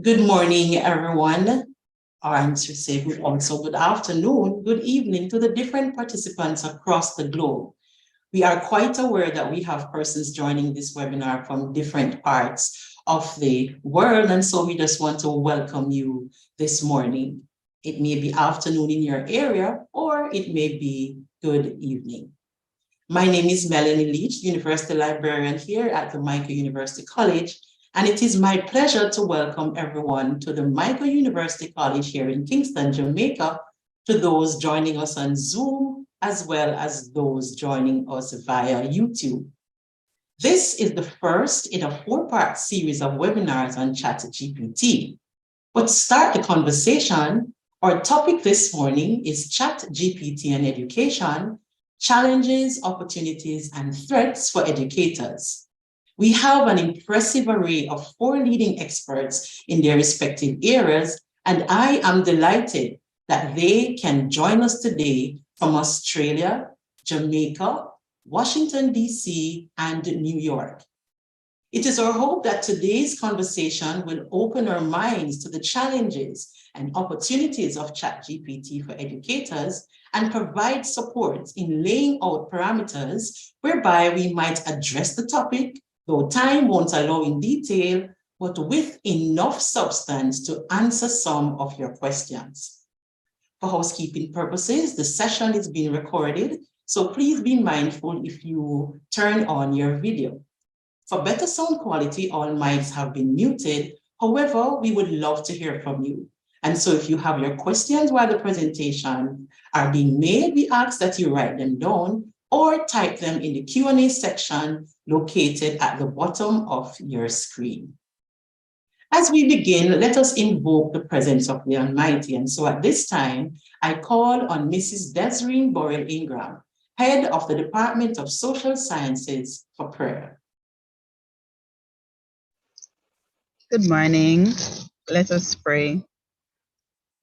Good morning, everyone. Or I should say also good afternoon, good evening to the different participants across the globe. We are quite aware that we have persons joining this webinar from different parts of the world, and so we just want to welcome you this morning. It may be afternoon in your area, or it may be good evening. My name is Melanie Leach, University Librarian here at the Micah University College, and it is my pleasure to welcome everyone to the Micah University College here in Kingston, Jamaica, to those joining us on Zoom, as well as those joining us via YouTube. This is the first in a four-part series of webinars on ChatGPT. But to start the conversation, our topic this morning is ChatGPT and education, challenges, opportunities, and threats for educators. We have an impressive array of four leading experts in their respective areas, and I am delighted that they can join us today from Australia, Jamaica, Washington, D.C., and New York. It is our hope that today's conversation will open our minds to the challenges and opportunities of ChatGPT for educators and provide support in laying out parameters whereby we might address the topic, though time won't allow in detail, but with enough substance to answer some of your questions. For housekeeping purposes, the session is being recorded, so please be mindful if you turn on your video. For better sound quality, all mics have been muted. However, we would love to hear from you. And so if you have your questions while the presentation are being made, we ask that you write them down or type them in the Q&A section located at the bottom of your screen. As we begin, let us invoke the presence of the Almighty. And so at this time, I call on Mrs. Desiree Burrell Ingram, Head of the Department of Social Sciences, for prayer. Good morning. Let us pray.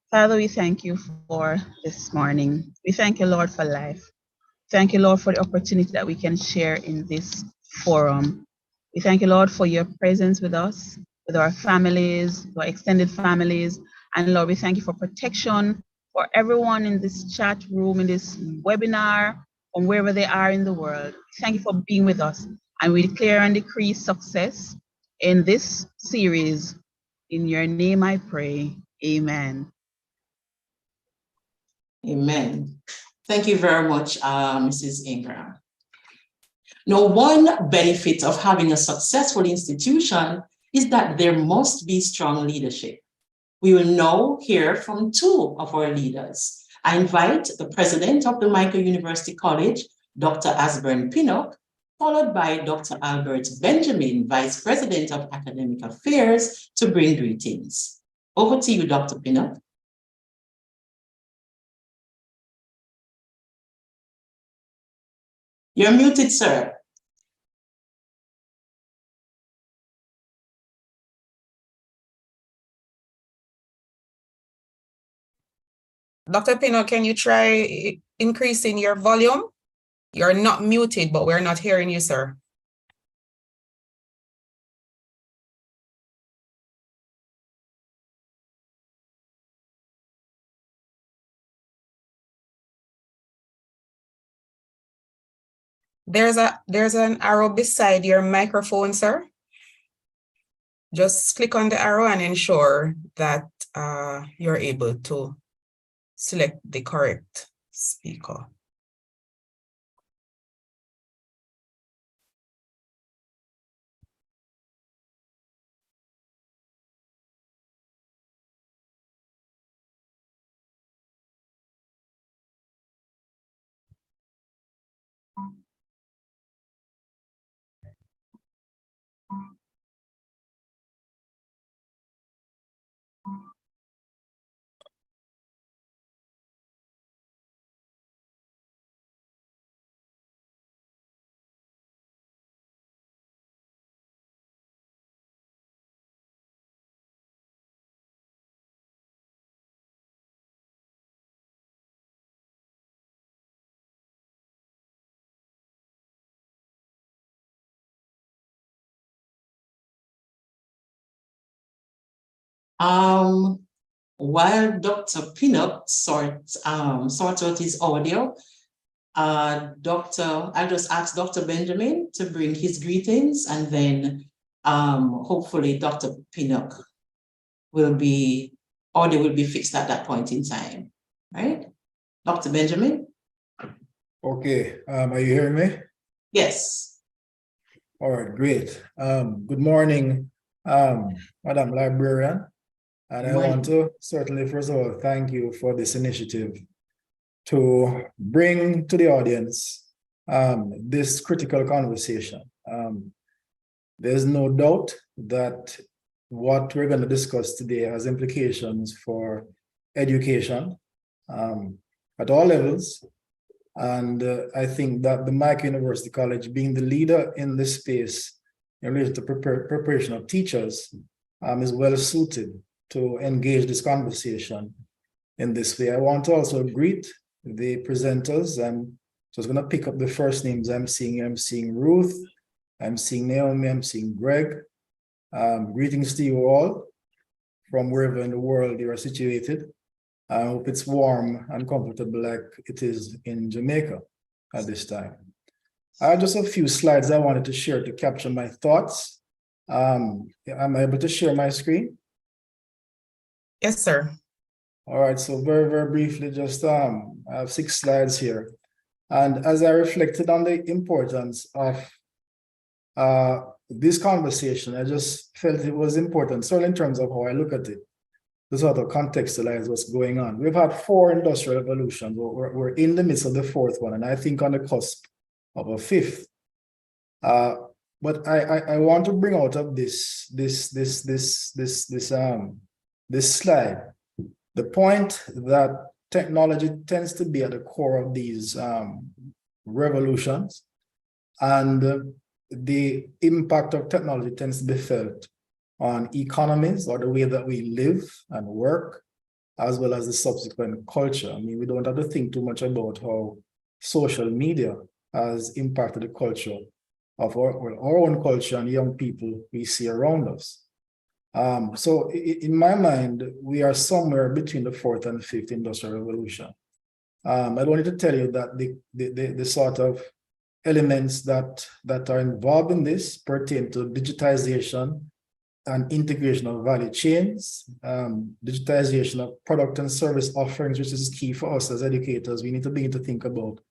Father, we thank you for this morning. We thank you, Lord, for life. Thank you, Lord, for the opportunity that we can share in this forum. We thank you, Lord, for your presence with us, with our families, our extended families. And Lord, we thank you for protection for everyone in this chat room, in this webinar, from wherever they are in the world. Thank you for being with us. And we declare and decree success in this series. In your name I pray. Amen. Amen. Thank you very much, Mrs. Ingram. Now, one benefit of having a successful institution is that there must be strong leadership. We will now hear from two of our leaders. I invite the president of the Micah University College, Dr. Asburn Pinnock, followed by Dr. Albert Benjamin, Vice President of Academic Affairs, to bring greetings. Over to you, Dr. Pinnock. You're muted, sir. Dr. Pino, can you try increasing your volume? You're not muted, but we're not hearing you, sir. There's an arrow beside your microphone, sir. Just click on the arrow and ensure that you're able to select the correct speaker. While Dr. Pinnock sorts out his audio, I'll just ask Dr. Benjamin to bring his greetings, and then hopefully Dr. Pinnock audio will be fixed at that point in time, right? Dr. Benjamin? Okay, are you hearing me? Yes. All right, great. Good morning, Madam Librarian. And I want to certainly, first of all, thank you for this initiative to bring to the audience this critical conversation. There's no doubt that what we're going to discuss today has implications for education at all levels. And I think that the Micro University College, being the leader in this space in relation to preparation of teachers, is well suited to engage this conversation in this way. I want to also greet the presenters, and so I was going to pick up the first names I'm seeing Ruth, I'm seeing Naomi, I'm seeing Greg. Greetings to you all from wherever in the world you are situated. I hope it's warm and comfortable like it is in Jamaica at this time. I have just a few slides I wanted to share to capture my thoughts. Am I able to share my screen? Yes, sir. All right, so very, very briefly, just I have 6 slides here. And as I reflected on the importance of this conversation, I just felt it was important, certainly in terms of how I look at it, to sort of contextualize what's going on. We've had 4 industrial revolutions. We're in the midst of the 4th one, and I think on the cusp of a 5th. But I want to bring out of this slide the point that technology tends to be at the core of these revolutions, and the impact of technology tends to be felt on economies, or the way that we live and work, as well as the subsequent culture. I mean, we don't have to think too much about how social media has impacted the culture of our own culture and young people we see around us. So in my mind, we are somewhere between the 4th and 5th industrial revolution. I don't need to tell you that the sort of elements that are involved in this pertain to digitization and integration of value chains, digitization of product and service offerings, which is key for us as educators. We need to begin to think about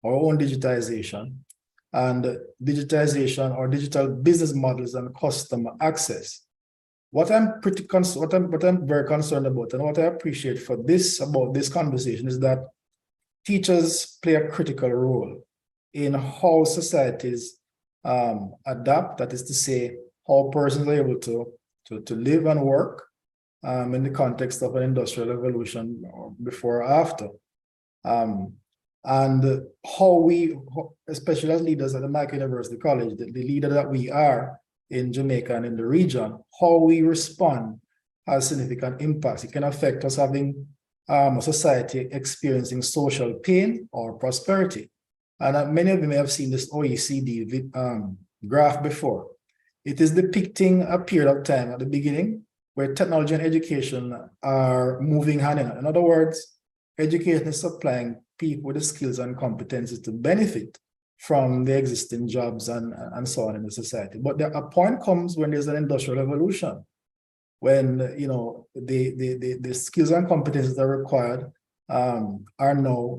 our own digitization, and digitization or digital business models and customer access. What I'm very concerned about, and what I appreciate about this conversation, is that teachers play a critical role in how societies adapt. That is to say, how persons are able to live and work in the context of an industrial revolution, or before or after. And how we, especially as leaders at the Micro University College, the leader that we are in Jamaica and in the region, how we respond has significant impacts. It can affect us having a society experiencing social pain or prosperity. And many of you may have seen this OECD graph before. It is depicting a period of time at the beginning where technology and education are moving hand in hand. In other words, education is supplying people with the skills and competencies to benefit from the existing jobs and so on in the society. But a point comes when there's an industrial revolution, when the skills and competencies that are required are now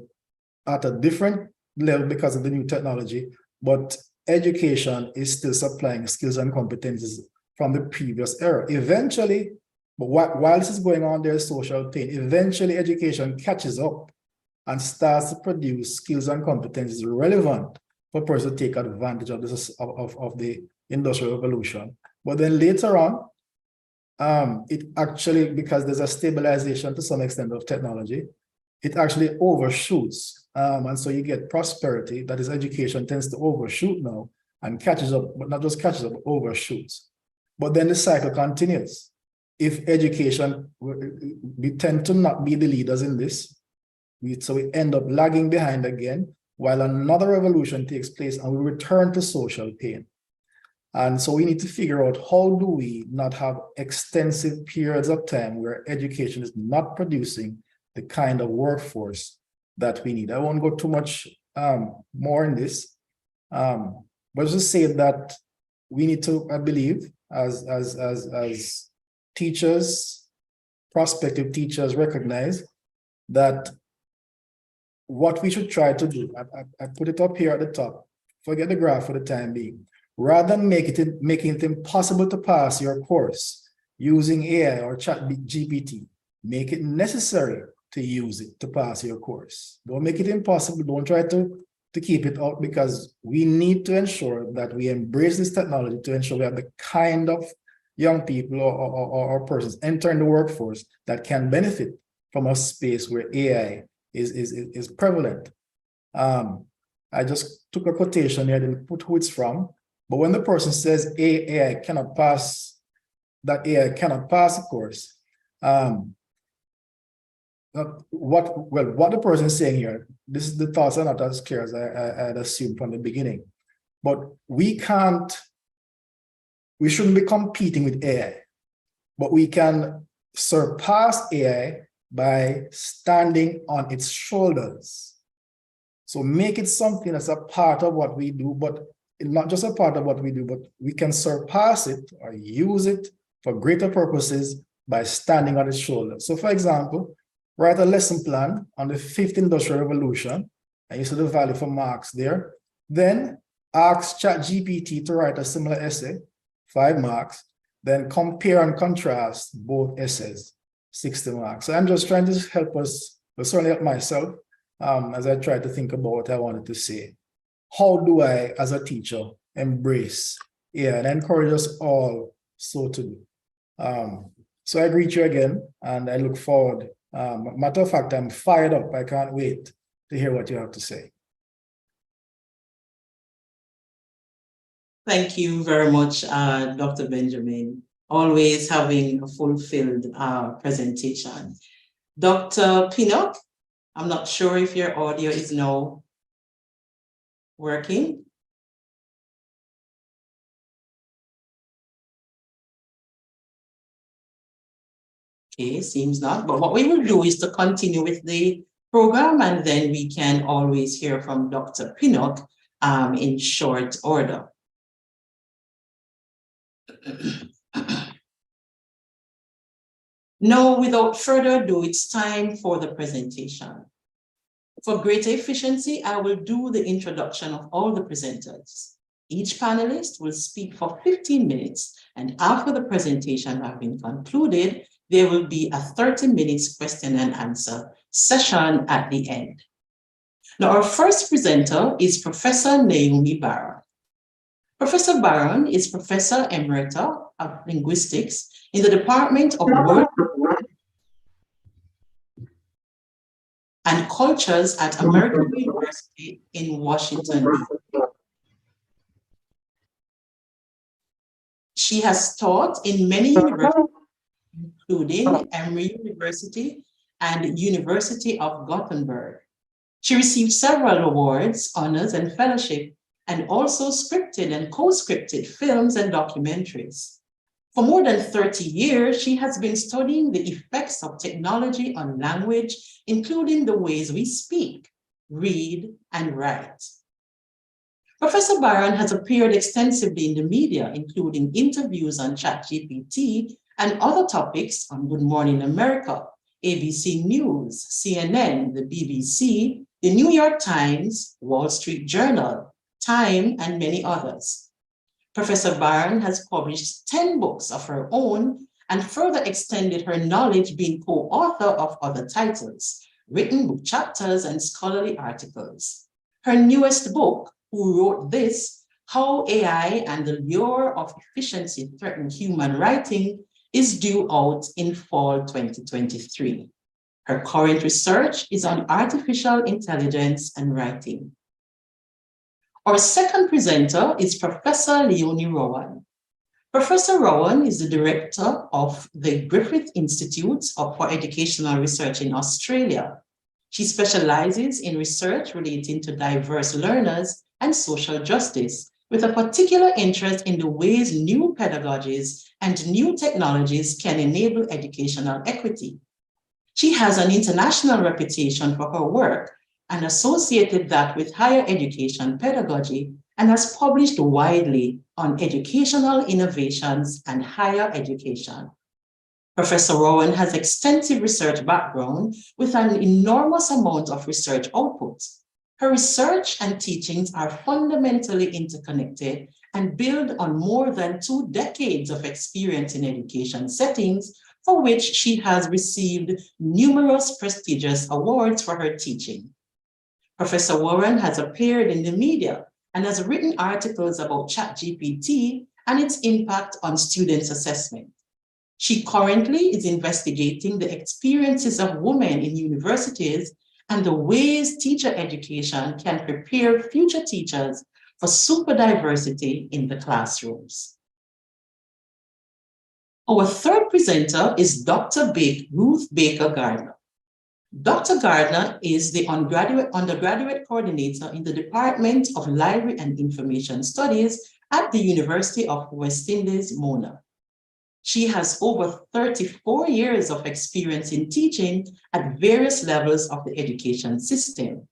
at a different level because of the new technology, but education is still supplying skills and competencies from the previous era. Eventually, but while this is going on, there's social pain. Eventually, education catches up and starts to produce skills and competencies relevant for persons to take advantage of this of the industrial revolution. But then later on, it actually, because there's a stabilization to some extent of technology, it actually overshoots. And so you get prosperity, that is, education tends to overshoot now and catches up, but not just catches up, but overshoots. But then the cycle continues. If education, we tend to not be the leaders in this, so we end up lagging behind again, while another revolution takes place and we return to social pain. And so we need to figure out how do we not have extensive periods of time where education is not producing the kind of workforce that we need. I won't go too much more in this, but just say that we need to, I believe, as teachers, prospective teachers, recognize that what we should try to do, I put it up here at the top, forget the graph for the time being, rather than making it impossible to pass your course using AI or ChatGPT, make it necessary to use it to pass your course. Don't make it impossible. Don't try to keep it out, because we need to ensure that we embrace this technology to ensure we have the kind of young people or persons entering the workforce that can benefit from a space where AI is prevalent. I just took a quotation here, I didn't put who it's from, but when the person says AI cannot pass, that AI cannot pass a course, what the person is saying here, this is the thoughts are not as clear as I had assumed from the beginning, but we shouldn't be competing with AI, but we can surpass AI by standing on its shoulders. So make it something that's a part of what we do, but not just a part of what we do, but we can surpass it or use it for greater purposes by standing on its shoulders. So for example, write a lesson plan on the 5th Industrial Revolution, and you see the value for marks there. Then ask ChatGPT to write a similar essay, 5 marks, then compare and contrast both essays, 60 marks. So I'm just trying to help us, but certainly help myself, as I try to think about what I wanted to say. How do I, as a teacher, embrace AI and encourage us all so to do? So I greet you again, and I look forward. Matter of fact, I'm fired up. I can't wait to hear what you have to say. Thank you very much, Dr. Benjamin. Always having a fulfilled presentation. Dr. Pinnock, I'm not sure if your audio is now working. Okay, seems not, but what we will do is to continue with the program, and then we can always hear from Dr. Pinnock in short order. Now, without further ado, it's time for the presentation. For greater efficiency, I will do the introduction of all the presenters. Each panelist will speak for 15 minutes, and after the presentation has been concluded, there will be a 30 minutes question and answer session at the end. Now, our first presenter is Professor Naomi Barron. Professor Barron is Professor Emerita of Linguistics in the Department of World and Cultures at American University in Washington, D.C. She has taught in many universities, including Emory University and University of Gothenburg. She received several awards, honors, and fellowship, and also scripted and co-scripted films and documentaries. For more than 30 years, she has been studying the effects of technology on language, including the ways we speak, read, and write. Professor Barron has appeared extensively in the media, including interviews on ChatGPT and other topics on Good Morning America, ABC News, CNN, the BBC, the New York Times, Wall Street Journal, Time, and many others. Professor Barron has published 10 books of her own and further extended her knowledge, being co-author of other titles, written book chapters, and scholarly articles. Her newest book, Who Wrote This? How AI and the Lure of Efficiency Threaten Human Writing, is due out in fall 2023. Her current research is on artificial intelligence and writing. Our second presenter is Professor Leonie Rowan. Professor Rowan is the director of the Griffith Institute for Educational Research in Australia. She specializes in research relating to diverse learners and social justice, with a particular interest in the ways new pedagogies and new technologies can enable educational equity. She has an international reputation for her work and associated that with higher education pedagogy and has published widely on educational innovations and higher education. Professor Rowan has extensive research background with an enormous amount of research output. Her research and teachings are fundamentally interconnected and build on more than 2 decades of experience in education settings, for which she has received numerous prestigious awards for her teaching. Professor Warren has appeared in the media and has written articles about ChatGPT and its impact on students' assessment. She currently is investigating the experiences of women in universities and the ways teacher education can prepare future teachers for super diversity in the classrooms. Our third presenter is Dr. Ruth Baker Gardner. Dr. Gardner is the undergraduate coordinator in the Department of Library and Information Studies at the University of West Indies, Mona. She has over 34 years of experience in teaching at various levels of the education system.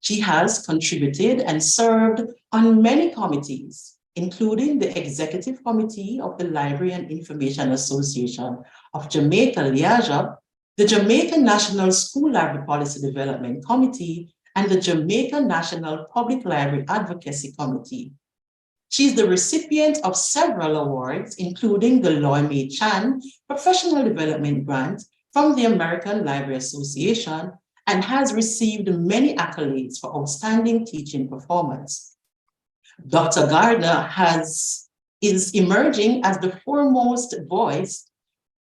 She has contributed and served on many committees, including the Executive Committee of the Library and Information Association of Jamaica, Liaja, the Jamaica National School Library Policy Development Committee, and the Jamaica National Public Library Advocacy Committee. She is the recipient of several awards, including the Loy May Chan Professional Development Grant from the American Library Association, and has received many accolades for outstanding teaching performance. Dr. Gardner is emerging as the foremost voice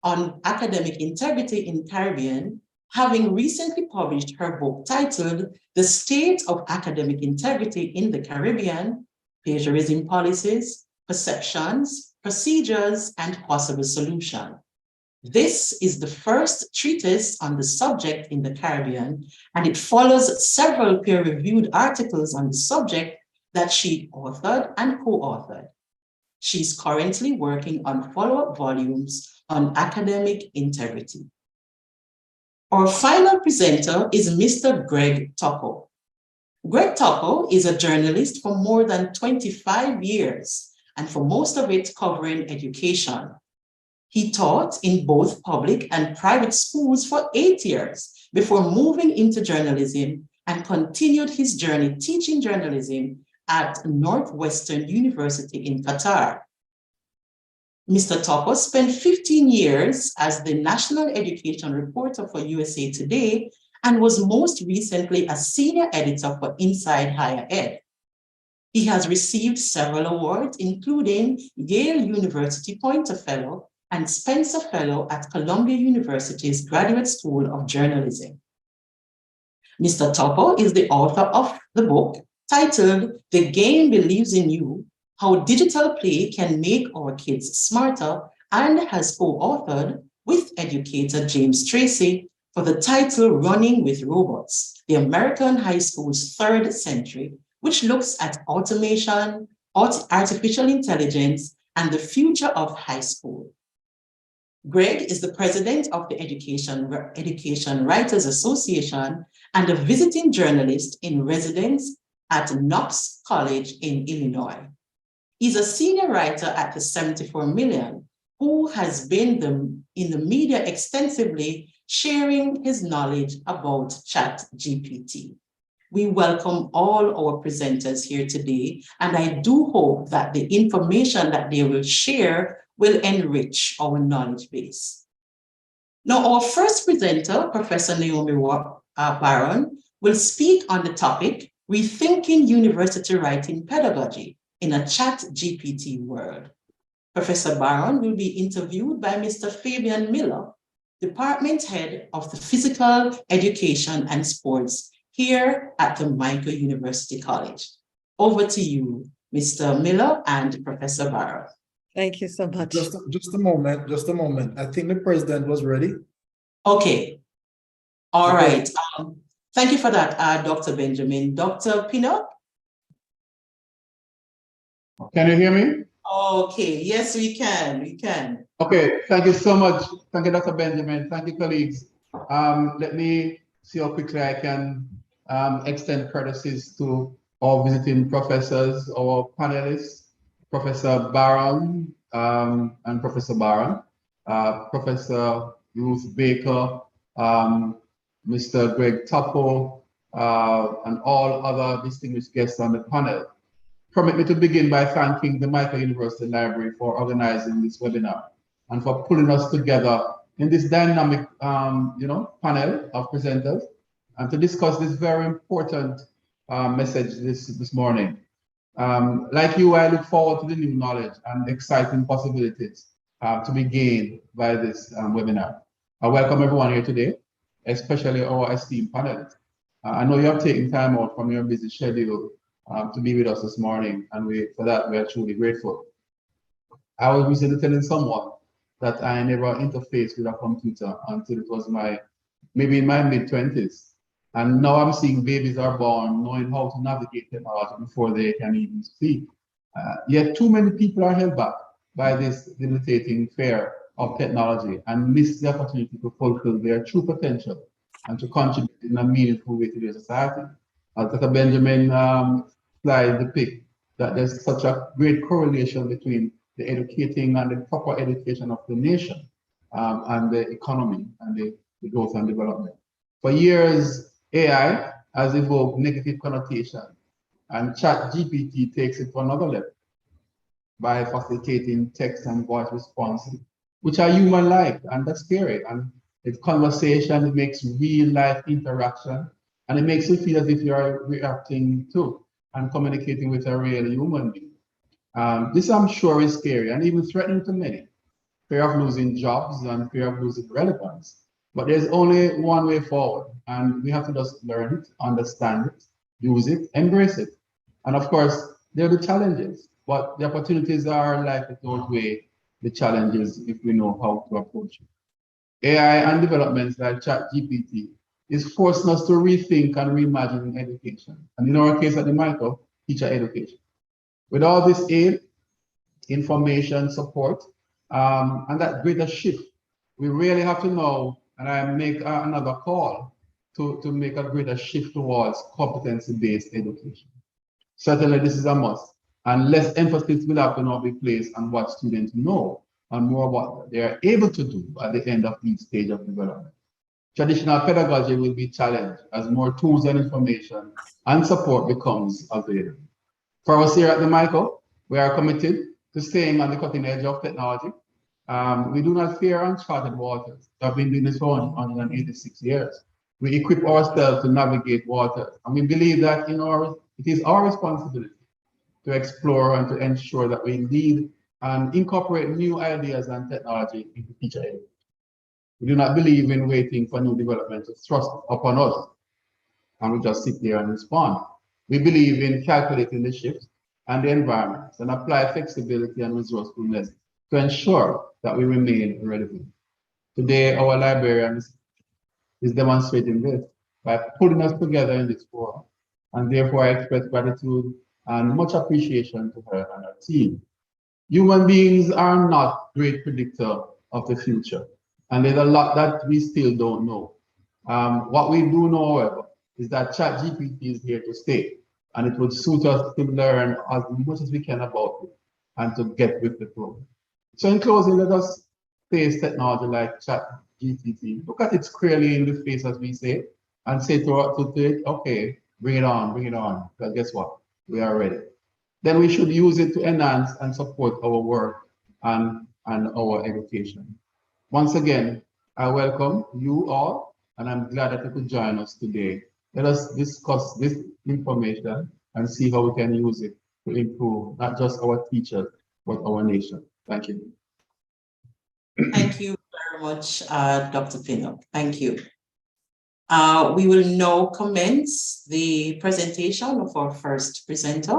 on academic integrity in Caribbean, having recently published her book titled The State of Academic Integrity in the Caribbean: Plagiarism Policies, Perceptions, Procedures, and Possible Solution. This is the first treatise on the subject in the Caribbean, and it follows several peer-reviewed articles on the subject that she authored and co-authored. She's currently working on follow-up volumes on academic integrity. Our final presenter is Mr. Greg Tocco. Greg Tocco is a journalist for more than 25 years, and for most of it covering education. He taught in both public and private schools for 8 years before moving into journalism, and continued his journey teaching journalism at Northwestern University in Qatar. Mr. Tocco spent 15 years as the national education reporter for USA Today and was most recently a senior editor for Inside Higher Ed. He has received several awards, including Yale University Poynter Fellow and Spencer Fellow at Columbia University's Graduate School of Journalism. Mr. Tocco is the author of the book titled The Game Believes in You: How Digital Play Can Make Our Kids Smarter, and has co-authored with educator James Tracy for the title Running with Robots: The American High School's Third Century, which looks at automation, artificial intelligence, and the future of high school. Greg is the president of the Education Writers Association and a visiting journalist in residence at Knox College in Illinois. He's a senior writer at the 74 Million, who has been in the media extensively, sharing his knowledge about ChatGPT. We welcome all our presenters here today, and I do hope that the information that they will share will enrich our knowledge base. Now, our first presenter, Professor Naomi Barron, will speak on the topic, Rethinking University Writing Pedagogy in a ChatGPT World. Professor Barron will be interviewed by Mr. Fabian Miller, Department Head of the Physical Education and Sports here at the Micah University College. Over to you, Mr. Miller and Professor Barron. Thank you so much. Just a moment. I think the president was ready. Okay. All right. Thank you for that, Dr. Benjamin. Dr. Pinot? Can you hear me? Okay, yes, we can. We can. Okay, thank you so much. Thank you, Dr. Benjamin. Thank you, colleagues. Let me see how quickly I can extend courtesies to our visiting professors, our panelists, Professor Barron and Professor Barron, Professor Ruth Baker, Mr. Greg Tuppo, and all other distinguished guests on the panel. Permit me to begin by thanking the Michael University Library for organizing this webinar and for pulling us together in this dynamic, panel of presenters and to discuss this very important message this morning. Like you, I look forward to the new knowledge and exciting possibilities to be gained by this webinar. I welcome everyone here today, especially our esteemed panelists. I know you have taken time out from your busy schedule to be with us this morning, and for that we are truly grateful. I was recently telling someone that I never interfaced with a computer until it was maybe in my mid-20s. And now I'm seeing babies are born knowing how to navigate technology before they can even speak. Yet too many people are held back by this debilitating fear of technology and miss the opportunity to fulfill their true potential and to contribute in a meaningful way to their society. As Dr. Benjamin slide depict that there's such a great correlation between the educating and the proper education of the nation and the economy and the growth and development. For years, AI has evoked negative connotation, and ChatGPT takes it to another level by facilitating text and voice responses, which are human-like, and that's scary. And it's conversation, it makes real-life interaction, and it makes you feel as if you're reacting to and communicating with a real human being. This, I'm sure, is scary and even threatening to many. Fear of losing jobs and fear of losing relevance. But there's only one way forward, and we have to just learn it, understand it, use it, embrace it. And of course, there are the challenges, but the opportunities are likely to outweigh the challenges if we know how to approach it. AI and developments like ChatGPT is forcing us to rethink and reimagine education. And in our case at the Michael, teacher education. With all this aid, information, support, and that greater shift, we really have to know, and I make another call to make a greater shift towards competency-based education. Certainly this is a must, and less emphasis will have to now be placed on what students know and more what they are able to do at the end of each stage of development. Traditional pedagogy will be challenged as more tools and information and support becomes available. For us here at the Michael, we are committed to staying on the cutting edge of technology. We do not fear uncharted waters. We have been doing this for 186 years. We equip ourselves to navigate waters, and we believe that it is our responsibility to explore and to ensure that we lead and incorporate new ideas and technology into teacher education. We do not believe in waiting for new development to thrust upon us, and we just sit there and respond. We believe in calculating the shifts and the environments and apply flexibility and resourcefulness to ensure that we remain relevant. Today, our librarian is demonstrating this by putting us together in this forum, and therefore I express gratitude and much appreciation to her and her team. Human beings are not great predictor of the future, and there's a lot that we still don't know. What we do know, however, is that ChatGPT is here to stay, and it would suit us to learn as much as we can about it and to get with the program. So in closing, let us face technology like ChatGPT, look at it squarely in the face, as we say, and say to it, okay, bring it on, because guess what? We are ready. Then we should use it to enhance and support our work and our education. Once again, I welcome you all, and I'm glad that you could join us today. Let us discuss this information and see how we can use it to improve not just our teachers, but our nation. Thank you. Thank you very much, Dr. Pinnock. Thank you. We will now commence the presentation of our first presenter,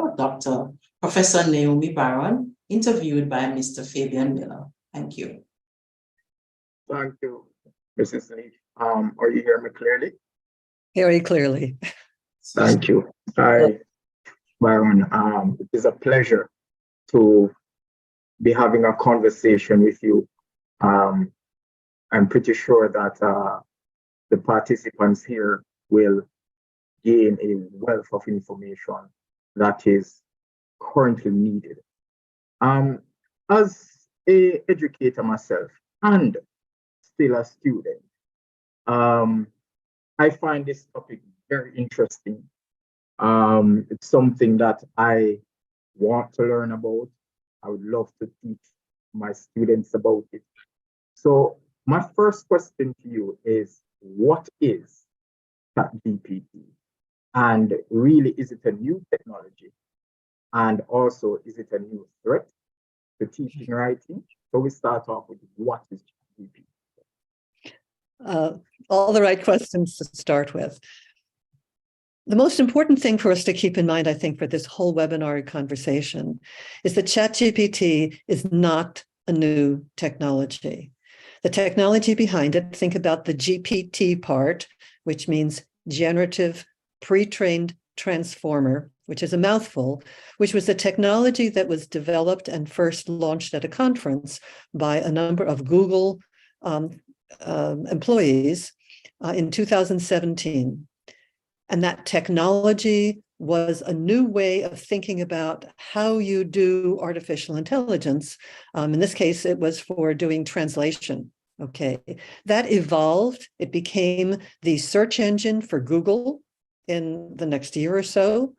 Professor Naomi Barron, interviewed by Mr. Fabian Miller. Thank you. Thank you, Mrs. Lee. Are you hearing me clearly? Hear you clearly. Thank you. Hi, Byron. It is a pleasure to be having a conversation with you. I'm pretty sure that the participants here will gain a wealth of information that is currently needed. As an educator myself and still a student, I find this topic very interesting. It's something that I want to learn about. I would love to teach my students about it. So my first question to you is, what is ChatGPT? And really, is it a new technology? And also, is it a new threat to teaching writing? So we start off with, what is ChatGPT? All the right questions to start with. The most important thing for us to keep in mind, I think, for this whole webinar conversation is that ChatGPT is not a new technology. The technology behind it, think about the GPT part, which means generative pre-trained transformer, which is a mouthful, which was a technology that was developed and first launched at a conference by a number of Google employees in 2017. And that technology was a new way of thinking about how you do artificial intelligence. In this case, it was for doing translation. Okay, that evolved. It became the search engine for Google in the next year or so.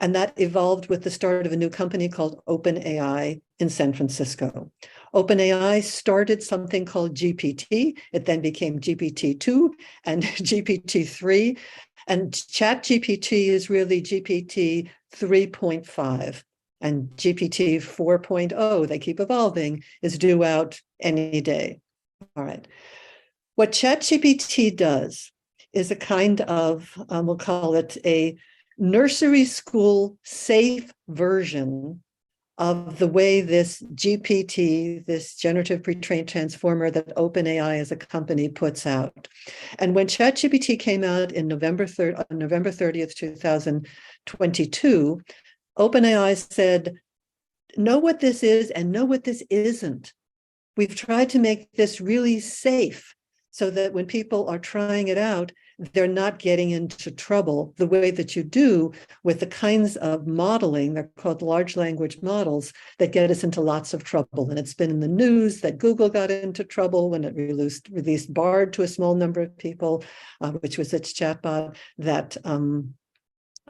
And that evolved with the start of a new company called OpenAI in San Francisco. OpenAI started something called GPT. It then became GPT-2 and GPT-3. And ChatGPT is really GPT 3.5. And GPT 4.0, they keep evolving, is due out any day. All right. What ChatGPT does is a kind of, we'll call it a nursery school safe version of the way this GPT, this generative pre-trained transformer that OpenAI as a company puts out. And when ChatGPT came out in November 30th, 2022, OpenAI said, know what this is and know what this isn't. We've tried to make this really safe so that when people are trying it out, they're not getting into trouble the way that you do with the kinds of modeling, they're called large language models, that get us into lots of trouble. And it's been in the news that Google got into trouble when it released Bard to a small number of people, which was its chatbot, that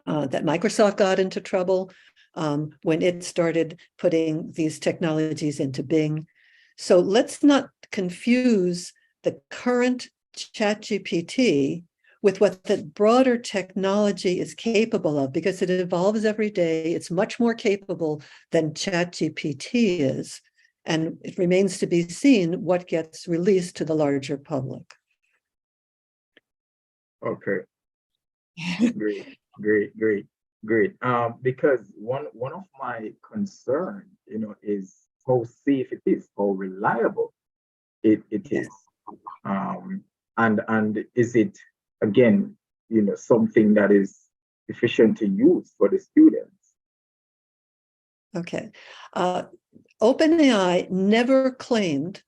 Microsoft got into trouble when it started putting these technologies into Bing. So let's not confuse the current ChatGPT with what the broader technology is capable of, because it evolves every day. It's much more capable than ChatGPT is. And it remains to be seen what gets released to the larger public. Okay. Great. Because one of my concerns, is how safe it is, how reliable it is. And is it, again, something that is efficient to use for the students? Okay. OpenAI never claimed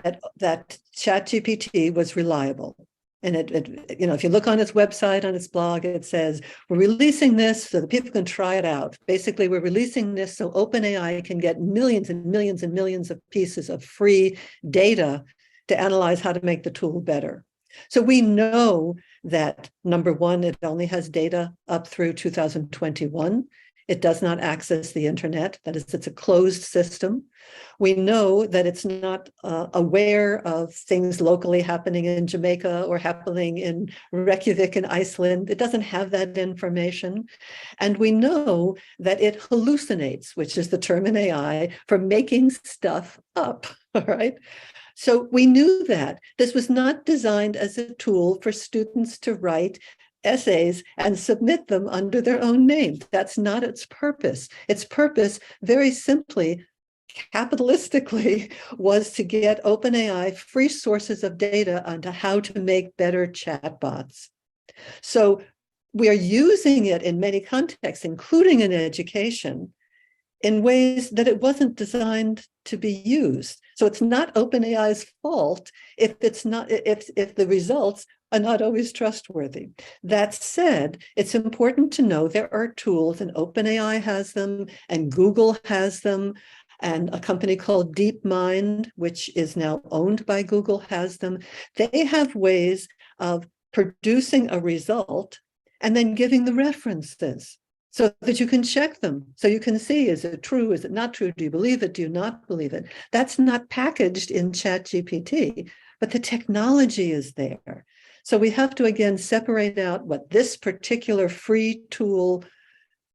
that ChatGPT was reliable. And if you look on its website, on its blog, it says, we're releasing this so that people can try it out. Basically, we're releasing this so OpenAI can get millions and millions and millions of pieces of free data to analyze how to make the tool better. So we know that, number one, it only has data up through 2021. It does not access the internet. That is, it's a closed system. We know that it's not aware of things locally happening in Jamaica or happening in Reykjavik in Iceland. It doesn't have that information. And we know that it hallucinates, which is the term in AI for making stuff up, all right? So we knew that this was not designed as a tool for students to write essays and submit them under their own name. That's not its purpose. Its purpose, very simply, capitalistically, was to get OpenAI free sources of data on how to make better chatbots. So we are using it in many contexts, including in education, in ways that it wasn't designed to be used. So it's not OpenAI's fault if the results are not always trustworthy. That said, it's important to know there are tools, and OpenAI has them, and Google has them, and a company called DeepMind, which is now owned by Google, has them. They have ways of producing a result and then giving the references so that you can check them, so you can see, is it true, is it not true, do you believe it, do you not believe it? That's not packaged in ChatGPT, but the technology is there. So we have to, again, separate out what this particular free tool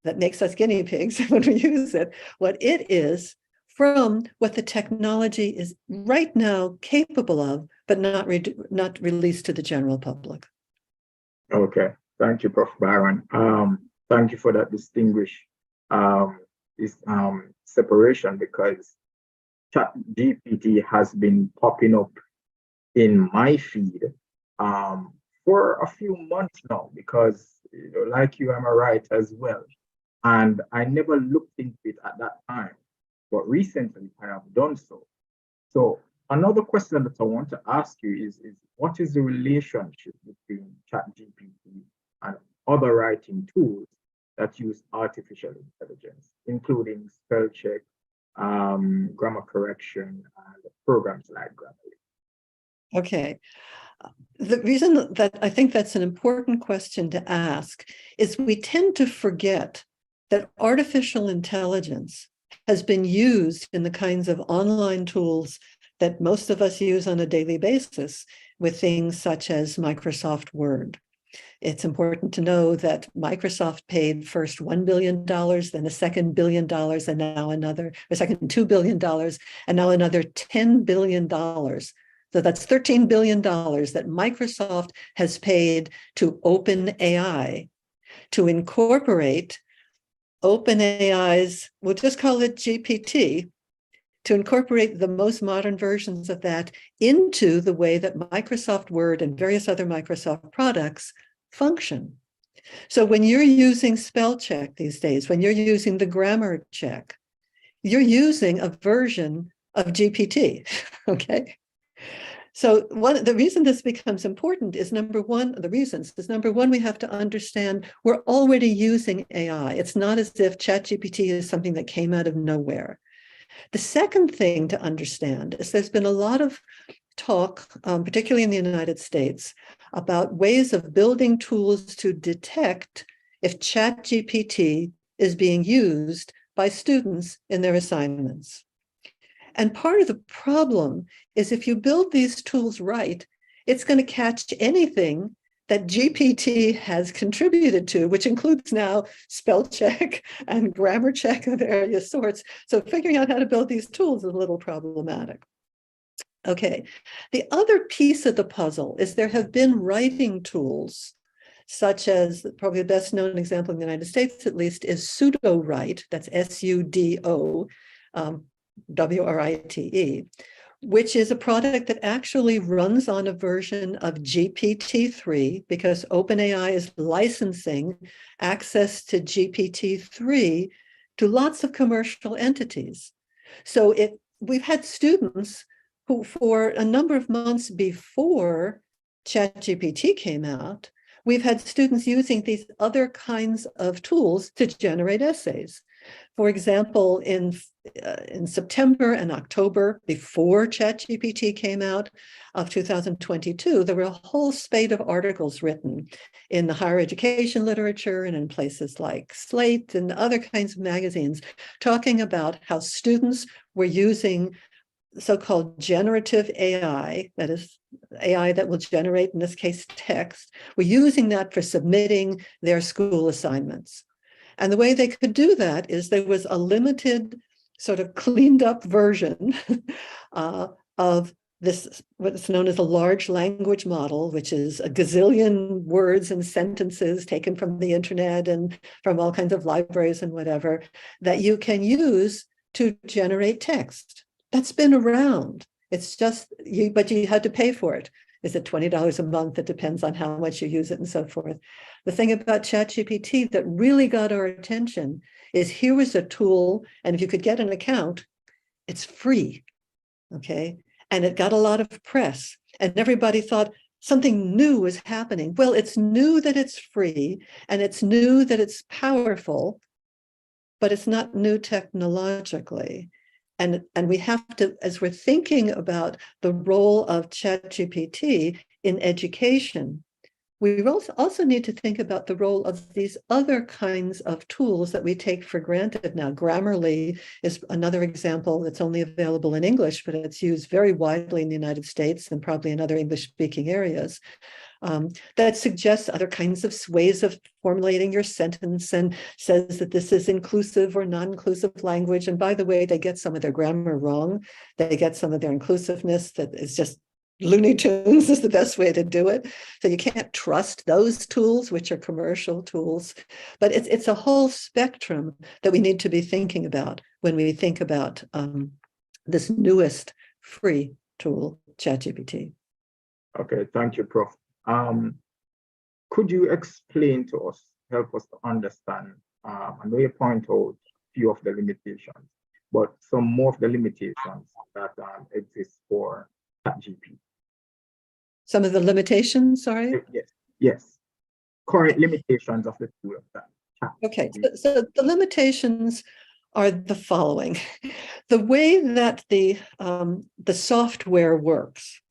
that makes us guinea pigs when we use it, what it is, from what the technology is right now capable of, but not released to the general public. Okay, thank you, Prof. Byron. Thank you for that distinguished separation, because ChatGPT has been popping up in my feed for a few months now, because like you, I'm a writer as well, and I never looked into it at that time, but recently I have done so. So another question that I want to ask you is what is the relationship between ChatGPT and other writing tools that use artificial intelligence, including spell check, grammar correction, and programs like Grammarly? Okay. The reason that I think that's an important question to ask is we tend to forget that artificial intelligence has been used in the kinds of online tools that most of us use on a daily basis with things such as Microsoft Word. It's important to know that Microsoft paid first $1 billion, then a second $1 billion, and now a second $2 billion, and now another $10 billion. So that's $13 billion that Microsoft has paid to OpenAI to incorporate OpenAI's, we'll just call it GPT, to incorporate the most modern versions of that into the way that Microsoft Word and various other Microsoft products function. So when you're using spell check these days, when you're using the grammar check, you're using a version of GPT, okay? So the reason this becomes important is number one, we have to understand we're already using AI. It's not as if ChatGPT is something that came out of nowhere. The second thing to understand is there's been a lot of talk, particularly in the United States, about ways of building tools to detect if ChatGPT is being used by students in their assignments. And part of the problem is if you build these tools right, it's going to catch anything that GPT has contributed to, which includes now spell check and grammar check of various sorts. So figuring out how to build these tools is a little problematic. Okay, the other piece of the puzzle is there have been writing tools, such as probably the best known example in the United States, at least, is Sudo-Write, that's S-U-D-O, W-R-I-T-E, which is a product that actually runs on a version of GPT-3 because OpenAI is licensing access to GPT-3 to lots of commercial entities. So we've had students who, for a number of months before ChatGPT came out, we've had students using these other kinds of tools to generate essays. For example, in September and October, before ChatGPT came out of 2022, there were a whole spate of articles written in the higher education literature and in places like Slate and other kinds of magazines talking about how students were using so-called generative AI, that is AI that will generate, in this case, text, were using that for submitting their school assignments. And the way they could do that is there was a limited sort of cleaned up version of this, what's known as a large language model, which is a gazillion words and sentences taken from the internet and from all kinds of libraries and whatever, that you can use to generate text. That's been around. It's just, but you had to pay for it. Is it $20 a month? It depends on how much you use it and so forth. The thing about ChatGPT that really got our attention is here was a tool, and if you could get an account, it's free, okay? And it got a lot of press, and everybody thought something new was happening. Well, it's new that it's free, and it's new that it's powerful, but it's not new technologically. And we have to, as we're thinking about the role of ChatGPT in education, we also need to think about the role of these other kinds of tools that we take for granted now. Grammarly is another example that's only available in English, but it's used very widely in the United States and probably in other English-speaking areas. That suggests other kinds of ways of formulating your sentence and says that this is inclusive or non-inclusive language. And by the way, they get some of their grammar wrong. They get some of their inclusiveness that is just Looney Tunes is the best way to do it. So you can't trust those tools, which are commercial tools. But it's a whole spectrum that we need to be thinking about when we think about this newest free tool, ChatGPT. Okay, thank you, Prof. Could you explain to us, help us to understand, I know you point out a few of the limitations, but some more of the limitations that exist for ChatGPT. Some of the limitations, sorry? Yes. Current limitations of the tool of that. Okay, so the limitations are the following. The way that the software works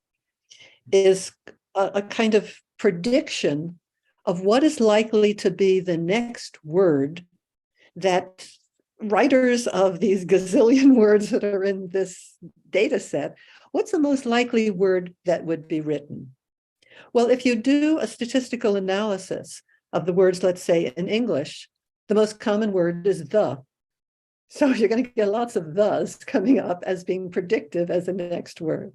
is a kind of prediction of what is likely to be the next word that writers of these gazillion words that are in this data set, what's the most likely word that would be written? Well, if you do a statistical analysis of the words, let's say in English, the most common word is the. So you're going to get lots of thes coming up as being predictive as the next word.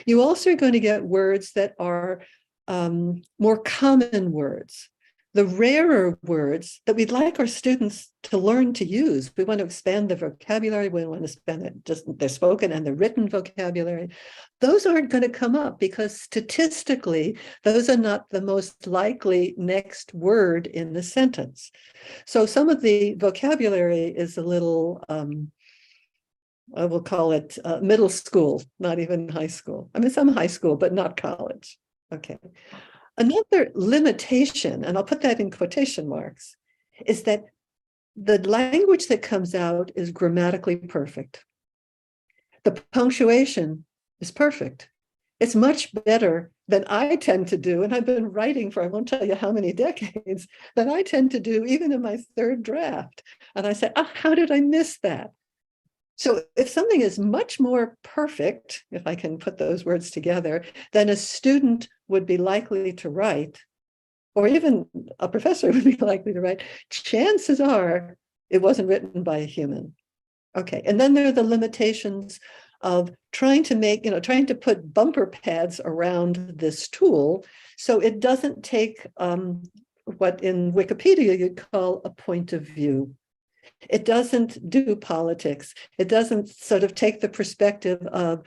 You also are going to get words that are more common words, the rarer words that we'd like our students to learn to use. We want to expand the vocabulary. We want to expand it, just their spoken and their written vocabulary. Those aren't going to come up because statistically, those are not the most likely next word in the sentence. So some of the vocabulary is a little, I will call it middle school, not even high school. I mean, some high school, but not college. Okay. Another limitation, and I'll put that in quotation marks, is that the language that comes out is grammatically perfect. The punctuation is perfect. It's much better than I tend to do, and I've been writing for, I won't tell you how many decades, than I tend to do even in my third draft. And I said, oh, how did I miss that? So if something is much more perfect, if I can put those words together, than a student would be likely to write, or even a professor would be likely to write, chances are it wasn't written by a human. Okay, and then there are the limitations of trying to put bumper pads around this tool so it doesn't take what in Wikipedia you'd call a point of view. It doesn't do politics. It doesn't sort of take the perspective of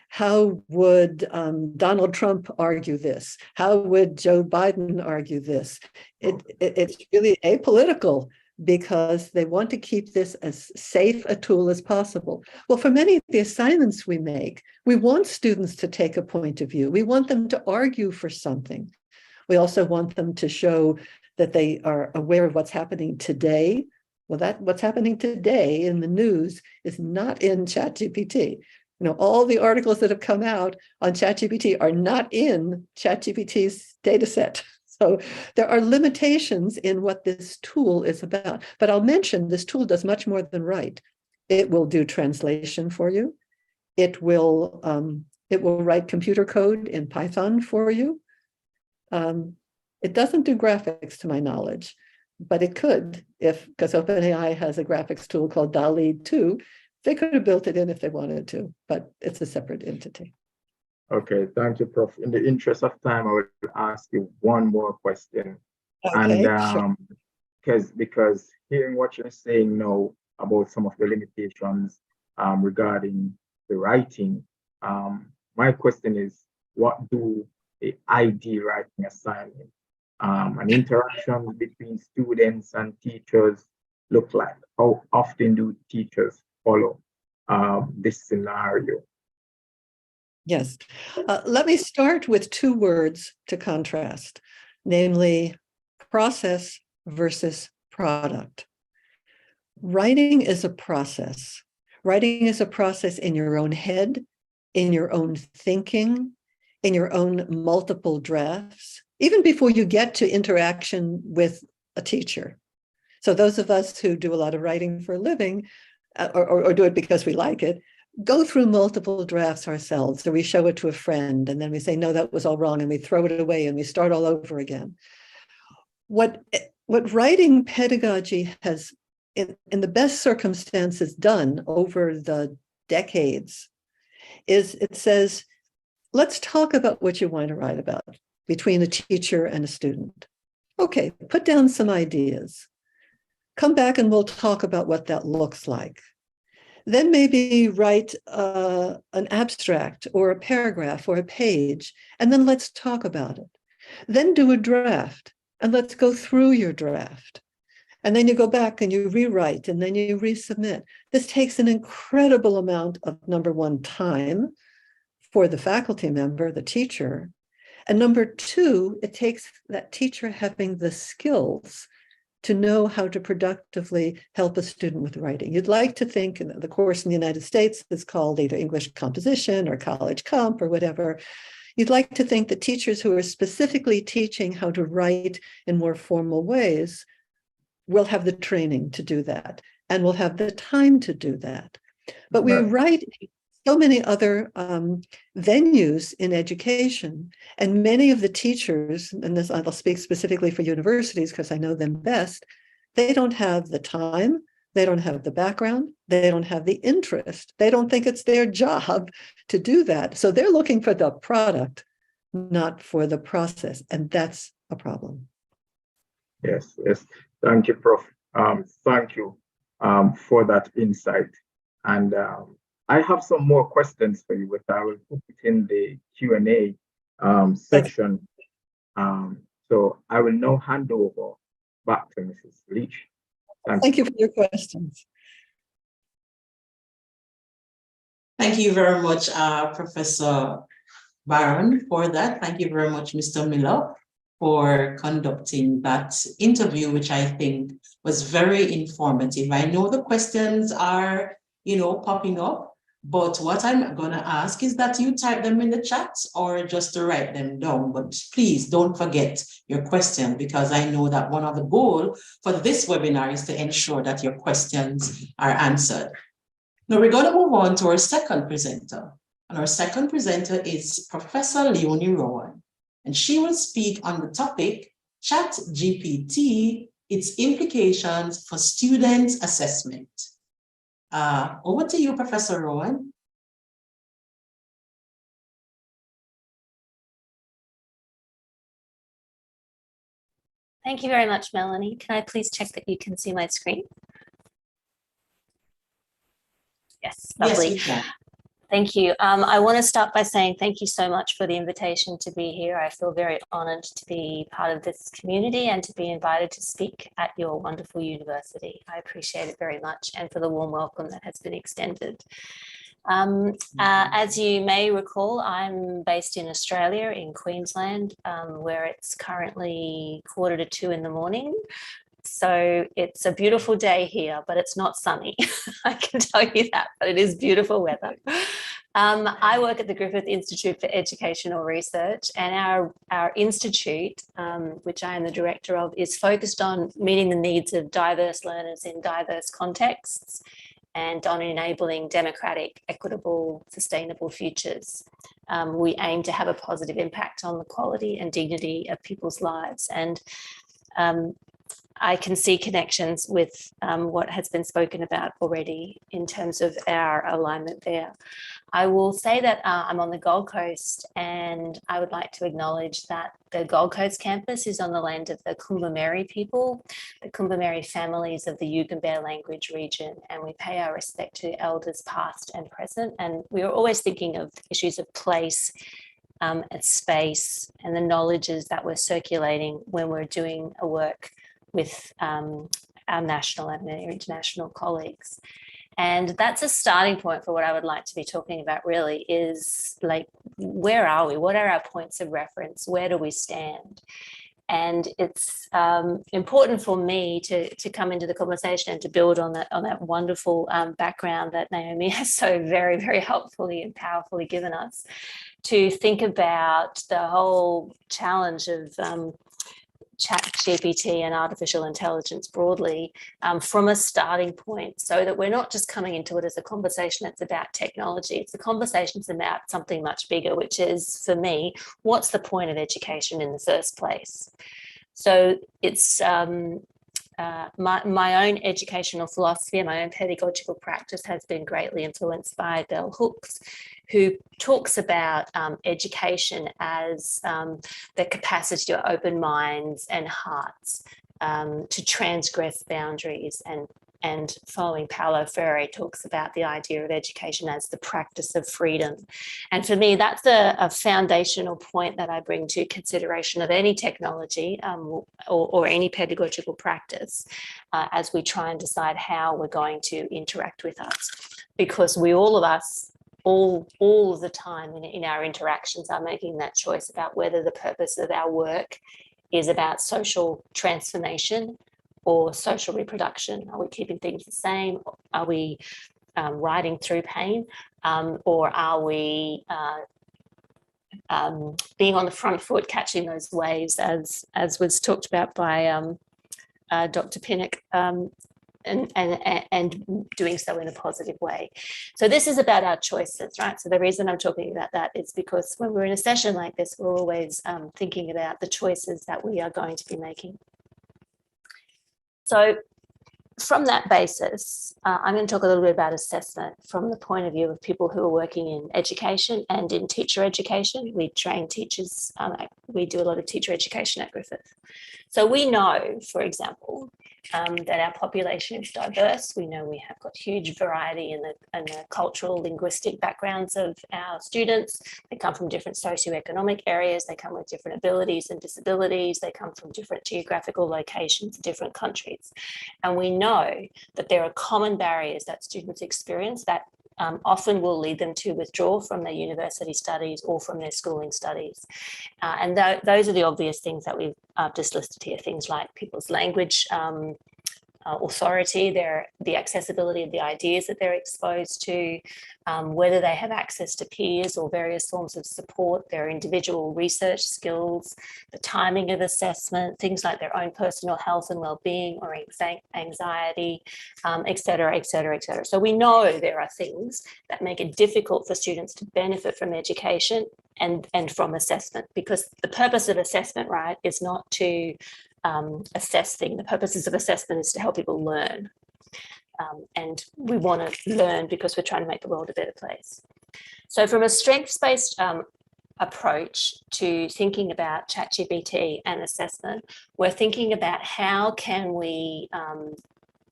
how would Donald Trump argue this? How would Joe Biden argue this? It's really apolitical because they want to keep this as safe a tool as possible. Well, for many of the assignments we make, we want students to take a point of view. We want them to argue for something. We also want them to show that they are aware of what's happening today. Well, what's happening today in the news is not in ChatGPT. All the articles that have come out on ChatGPT are not in ChatGPT's data set. So there are limitations in what this tool is about. But I'll mention this tool does much more than write. It will do translation for you. It will write computer code in Python for you. It doesn't do graphics, to my knowledge. But it could, because OpenAI has a graphics tool called DALL-E 2, they could have built it in if they wanted to, but it's a separate entity. Okay, thank you, Prof. In the interest of time, I will ask you one more question. Okay, and sure. because hearing what you're saying now about some of the limitations regarding the writing, my question is, what do the ID writing assignment and interactions between students and teachers look like? How often do teachers follow this scenario? Yes. Let me start with two words to contrast, namely process versus product. Writing is a process. Writing is a process in your own head, in your own thinking, in your own multiple drafts, even before you get to interaction with a teacher. So those of us who do a lot of writing for a living, or do it because we like it, go through multiple drafts ourselves, or we show it to a friend, and then we say, no, that was all wrong, and we throw it away, and we start all over again. What writing pedagogy has, in the best circumstances, done over the decades is it says, let's talk about what you want to write about between a teacher and a student. Okay, put down some ideas. Come back and we'll talk about what that looks like. Then maybe write an abstract or a paragraph or a page, and then let's talk about it. Then do a draft, and let's go through your draft. And then you go back and you rewrite, and then you resubmit. This takes an incredible amount of, number one, time for the faculty member, the teacher. And number two, it takes that teacher having the skills to know how to productively help a student with writing. You'd like to think, and the course in the United States is called either English composition or college comp or whatever. You'd like to think that teachers who are specifically teaching how to write in more formal ways will have the training to do that and will have the time to do that. But we write so many other venues in education, and many of the teachers, and this I'll speak specifically for universities because I know them best, they don't have the time, they don't have the background, they don't have the interest, they don't think it's their job to do that. So they're looking for the product, not for the process, and that's a problem. Yes, yes. Thank you, Prof. Thank you for that insight. And I have some more questions for you, but I will put it in the Q&A section. So I will now hand over back to Mrs. Leach. Thank you for your questions. Thank you very much, Professor Byron, for that. Thank you very much, Mr. Miller, for conducting that interview, which I think was very informative. I know the questions are, popping up, but what I'm going to ask is that you type them in the chat or just to write them down. But please don't forget your question, because I know that one of the goals for this webinar is to ensure that your questions are answered. Now we're going to move on to our second presenter. And our second presenter is Professor Leonie Rowan. And she will speak on the topic, ChatGPT, its implications for student assessment. Over to you, Professor Rowan. Thank you very much, Melanie. Can I please check that you can see my screen? Yes, lovely. Yes, we can. Thank you. I want to start by saying thank you so much for the invitation to be here. I feel very honoured to be part of this community and to be invited to speak at your wonderful university. I appreciate it very much, and for the warm welcome that has been extended. As you may recall, I'm based in Australia, in Queensland, where it's currently 1:45 in the morning. So it's a beautiful day here, but it's not sunny. I can tell you that, but it is beautiful weather. I work at the Griffith Institute for Educational Research, and our institute, which I am the director of, is focused on meeting the needs of diverse learners in diverse contexts and on enabling democratic, equitable, sustainable futures. We aim to have a positive impact on the quality and dignity of people's lives. And I can see connections with what has been spoken about already in terms of our alignment there. I will say that I'm on the Gold Coast, and I would like to acknowledge that the Gold Coast campus is on the land of the Kumbameri people, the Kumbameri families of the Yugambeh language region, and we pay our respect to elders past and present. And we are always thinking of issues of place and space and the knowledges that we're circulating when we're doing a work with our national and our international colleagues. And that's a starting point for what I would like to be talking about really is like, where are we? What are our points of reference? Where do we stand? And it's important for me to come into the conversation and to build on that wonderful background that Naomi has so very, very helpfully and powerfully given us, to think about the whole challenge of ChatGPT and artificial intelligence broadly from a starting point, so that we're not just coming into it as a conversation that's about technology. It's a conversation that's about something much bigger, which is, for me, what's the point of education in the first place? So it's my own educational philosophy and my own pedagogical practice has been greatly influenced by Bell Hooks, who talks about education as the capacity to open minds and hearts, to transgress boundaries, and following Paulo Freire talks about the idea of education as the practice of freedom. And for me, that's a foundational point that I bring to consideration of any technology or any pedagogical practice as we try and decide how we're going to interact with us. Because we, all of us, all the time in our interactions are making that choice about whether the purpose of our work is about social transformation or social reproduction. Are we keeping things the same? Are we riding through pain? Or are we being on the front foot, catching those waves, as was talked about by Dr. Pinnock, and doing so in a positive way. So this is about our choices, right? So the reason I'm talking about that is because when we're in a session like this, we're always thinking about the choices that we are going to be making. So from that basis, I'm going to talk a little bit about assessment from the point of view of people who are working in education and in teacher education. We train teachers, we do a lot of teacher education at Griffith. So we know, for example, that our population is diverse. We know we have got huge variety in the cultural, linguistic backgrounds of our students. They come from different socioeconomic areas. They come with different abilities and disabilities. They come from different geographical locations, different countries. And we know that there are common barriers that students experience that often will lead them to withdraw from their university studies or from their schooling studies. And those are the obvious things that we've just listed here, things like people's language authority, the accessibility of the ideas that they're exposed to, whether they have access to peers or various forms of support, their individual research skills, the timing of assessment, things like their own personal health and well-being or anxiety, et cetera, et cetera, et cetera. So we know there are things that make it difficult for students to benefit from education and from assessment, because the purpose of assessment, right, is not to assess things. The purposes of assessment is to help people learn. And we want to learn because we're trying to make the world a better place. So from a strengths-based approach to thinking about ChatGPT and assessment, we're thinking about how can we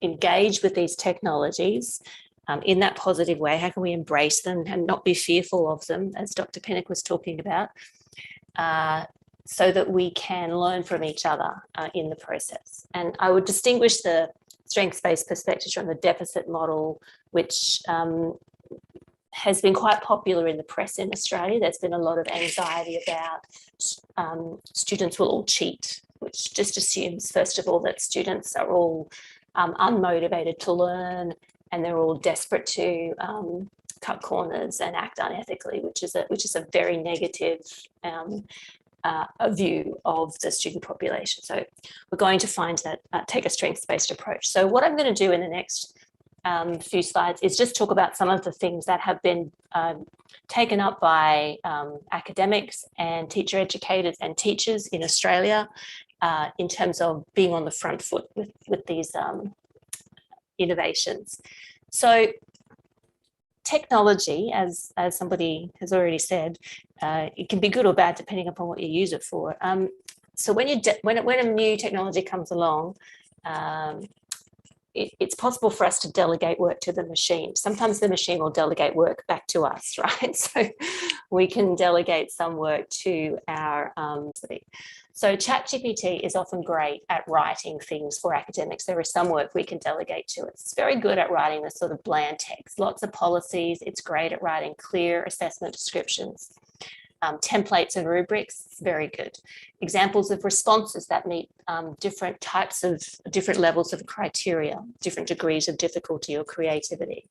engage with these technologies in that positive way. How can we embrace them and not be fearful of them, as Dr. Pinnock was talking about, so that we can learn from each other in the process. And I would distinguish the strengths-based perspectives from the deficit model, which has been quite popular in the press in Australia. There's been a lot of anxiety about students will all cheat, which just assumes, first of all, that students are all unmotivated to learn and they're all desperate to cut corners and act unethically, which is a very negative a view of the student population. So we're going to find that take a strengths-based approach. So what I'm going to do in the next few slides is just talk about some of the things that have been taken up by academics and teacher educators and teachers in Australia in terms of being on the front foot with these innovations. So technology, as somebody has already said, it can be good or bad depending upon what you use it for. So when a new technology comes along, it's possible for us to delegate work to the machine. Sometimes the machine will delegate work back to us, right? So we can delegate some work to our so ChatGPT is often great at writing things for academics. There is some work we can delegate to it. It's very good at writing the sort of bland text, lots of policies. It's great at writing clear assessment descriptions. Templates and rubrics, very good. Examples of responses that meet different levels of criteria, different degrees of difficulty or creativity.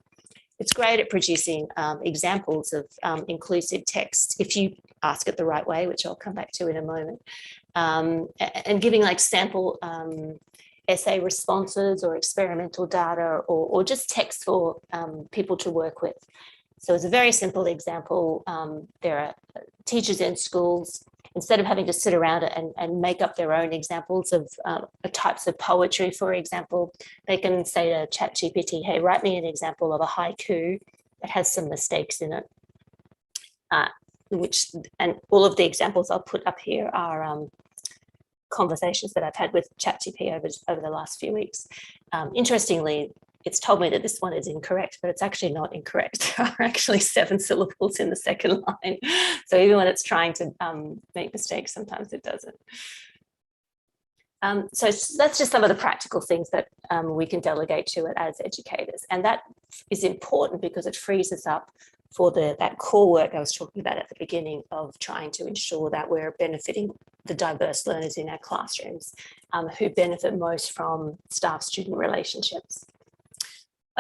It's great at producing examples of inclusive text if you ask it the right way, which I'll come back to in a moment, and giving like sample essay responses or experimental data or just text for people to work with. So as a very simple example, there are teachers in schools, instead of having to sit around and make up their own examples of types of poetry, for example, they can say to ChatGPT, hey, write me an example of a haiku that has some mistakes in it. And all of the examples I'll put up here are conversations that I've had with ChatGPT over the last few weeks. Interestingly, it's told me that this one is incorrect, but it's actually not incorrect. There are actually 7 syllables in the second line. So even when it's trying to make mistakes, sometimes it doesn't. So that's just some of the practical things that we can delegate to it as educators. And that is important because it frees us up for that core work I was talking about at the beginning of trying to ensure that we're benefiting the diverse learners in our classrooms who benefit most from staff-student relationships.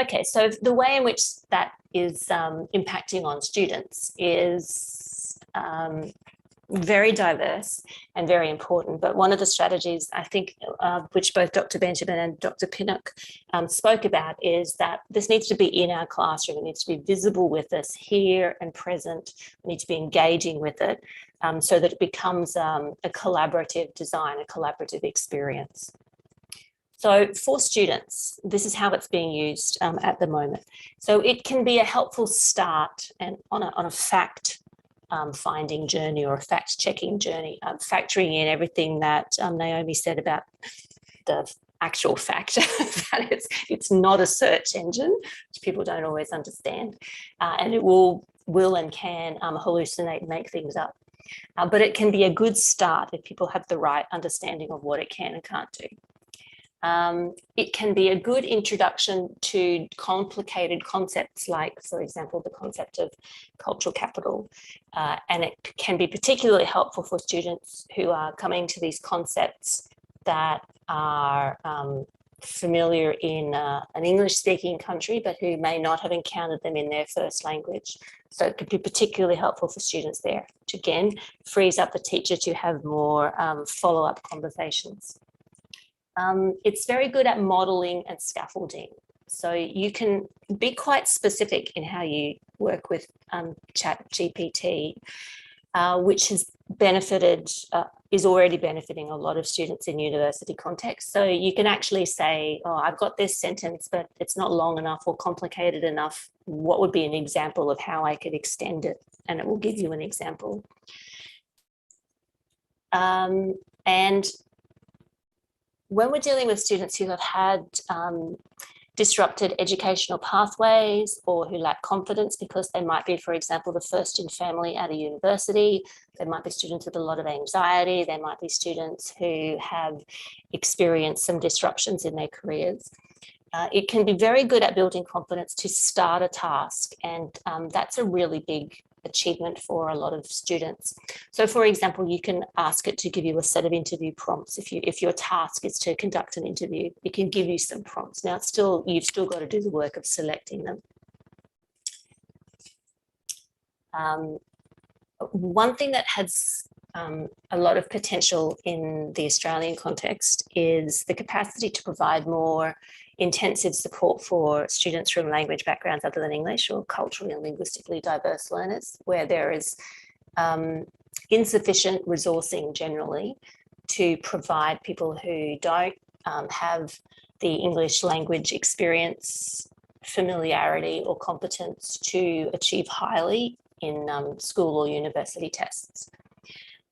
Okay, so the way in which that is impacting on students is very diverse and very important. But one of the strategies, I think, which both Dr. Benjamin and Dr. Pinnock spoke about, is that this needs to be in our classroom. It needs to be visible with us here and present. We need to be engaging with it so that it becomes a collaborative design, a collaborative experience. So for students, this is how it's being used at the moment. So it can be a helpful start and on a fact finding journey or a fact checking journey, factoring in everything that Naomi said about the actual fact that it's not a search engine, which people don't always understand, and it will and can hallucinate and make things up. But it can be a good start if people have the right understanding of what it can and can't do. It can be a good introduction to complicated concepts like, for example, the concept of cultural capital. And it can be particularly helpful for students who are coming to these concepts that are familiar in an English-speaking country, but who may not have encountered them in their first language. So it could be particularly helpful for students there, which again frees up the teacher to have more follow-up conversations. It's very good at modeling and scaffolding. So you can be quite specific in how you work with ChatGPT, which has benefited, is already benefiting a lot of students in university context. So you can actually say, oh, I've got this sentence, but it's not long enough or complicated enough. What would be an example of how I could extend it? And it will give you an example. And when we're dealing with students who have had disrupted educational pathways or who lack confidence because they might be, for example, the first in family at a university, there might be students with a lot of anxiety, there might be students who have experienced some disruptions in their careers. It can be very good at building confidence to start a task, and that's a really big achievement for a lot of students. So for example, you can ask it to give you a set of interview prompts. If your task is to conduct an interview, it can give you some prompts. Now you've still got to do the work of selecting them. One thing that has a lot of potential in the Australian context is the capacity to provide more intensive support for students from language backgrounds other than English or culturally and linguistically diverse learners, where there is insufficient resourcing generally to provide people who don't have the English language experience, familiarity or competence to achieve highly in school or university tests.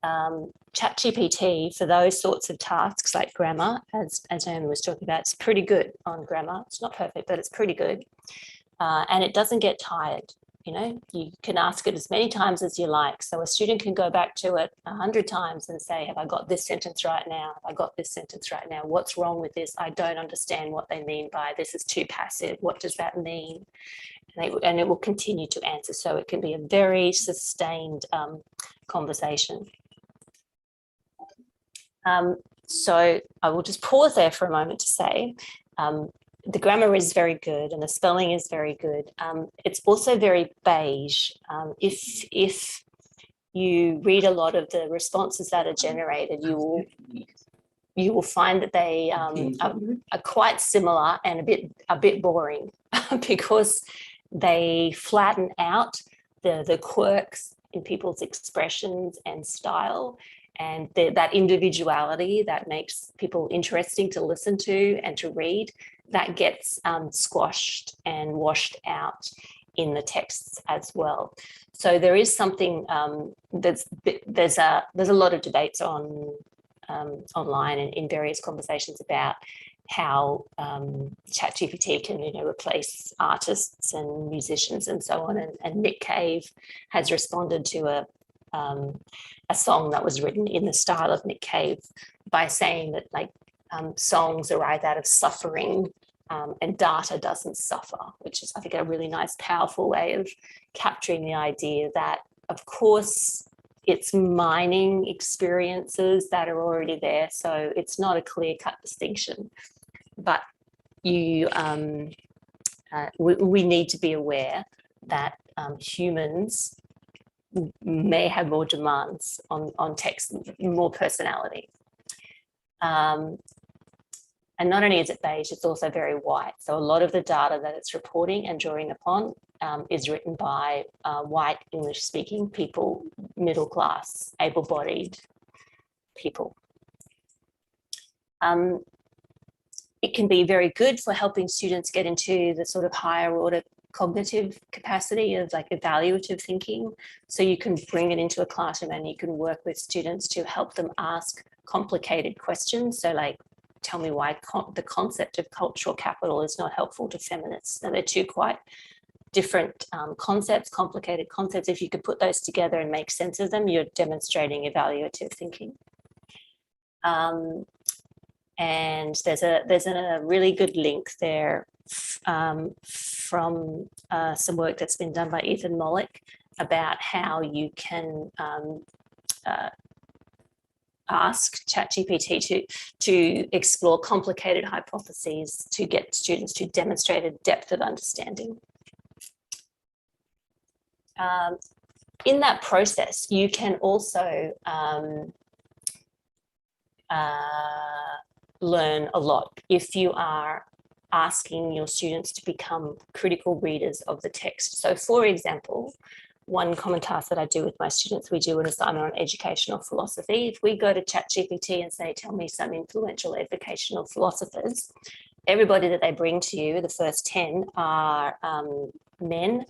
ChatGPT for those sorts of tasks like grammar, as Naomi was talking about, it's pretty good on grammar. It's not perfect, but it's pretty good. And it doesn't get tired. You know, you can ask it as many times as you like. So a student can go back to it 100 times and say, have I got this sentence right now? Have I got this sentence right now? What's wrong with this? I don't understand what they mean by this is too passive. What does that mean? And it will continue to answer. So it can be a very sustained conversation. So I will just pause there for a moment to say, the grammar is very good and the spelling is very good. It's also very beige. If you read a lot of the responses that are generated, you will find that they are quite similar and a bit boring because they flatten out the quirks in people's expressions and style, and that individuality that makes people interesting to listen to and to read, that gets squashed and washed out in the texts as well. So there is something, there's a lot of debates on online and in various conversations about how ChatGPT can, replace artists and musicians and so on. And Nick Cave has responded to a song that was written in the style of Nick Cave by saying that songs arise out of suffering and data doesn't suffer, which is, I think, a really nice, powerful way of capturing the idea that, of course, it's mining experiences that are already there. So it's not a clear-cut distinction, but we need to be aware that humans may have more demands on text, more personality. And not only is it beige, it's also very white. So a lot of the data that it's reporting and drawing upon is written by white English-speaking people, middle class, able-bodied people. It can be very good for helping students get into the sort of higher order cognitive capacity of evaluative thinking. So you can bring it into a classroom and you can work with students to help them ask complicated questions. So tell me why the concept of cultural capital is not helpful to feminists. Now, they're two quite different concepts, complicated concepts. If you could put those together and make sense of them, you're demonstrating evaluative thinking. And there's a really good link there from some work that's been done by Ethan Mollick about how you can ask ChatGPT to explore complicated hypotheses to get students to demonstrate a depth of understanding. In that process, you can also learn a lot if you are asking your students to become critical readers of the text. So, for example, one common task that I do with my students, we do an assignment on educational philosophy. If we go to ChatGPT and say, tell me some influential educational philosophers, everybody that they bring to you, the first 10 are men,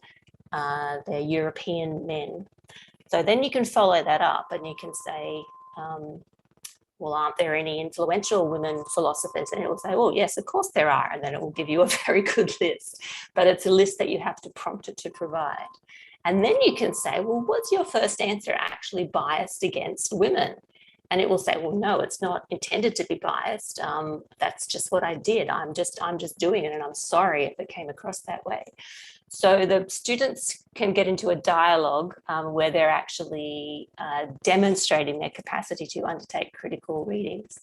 they're European men. So then you can follow that up and you can say, well, aren't there any influential women philosophers? And it will say, well, yes, of course there are. And then it will give you a very good list, but it's a list that you have to prompt it to provide. And then you can say, well, was your first answer actually biased against women? And it will say, well, no, it's not intended to be biased. That's just what I did. I'm just doing it, and I'm sorry if it came across that way. So the students can get into a dialogue where they're actually demonstrating their capacity to undertake critical readings.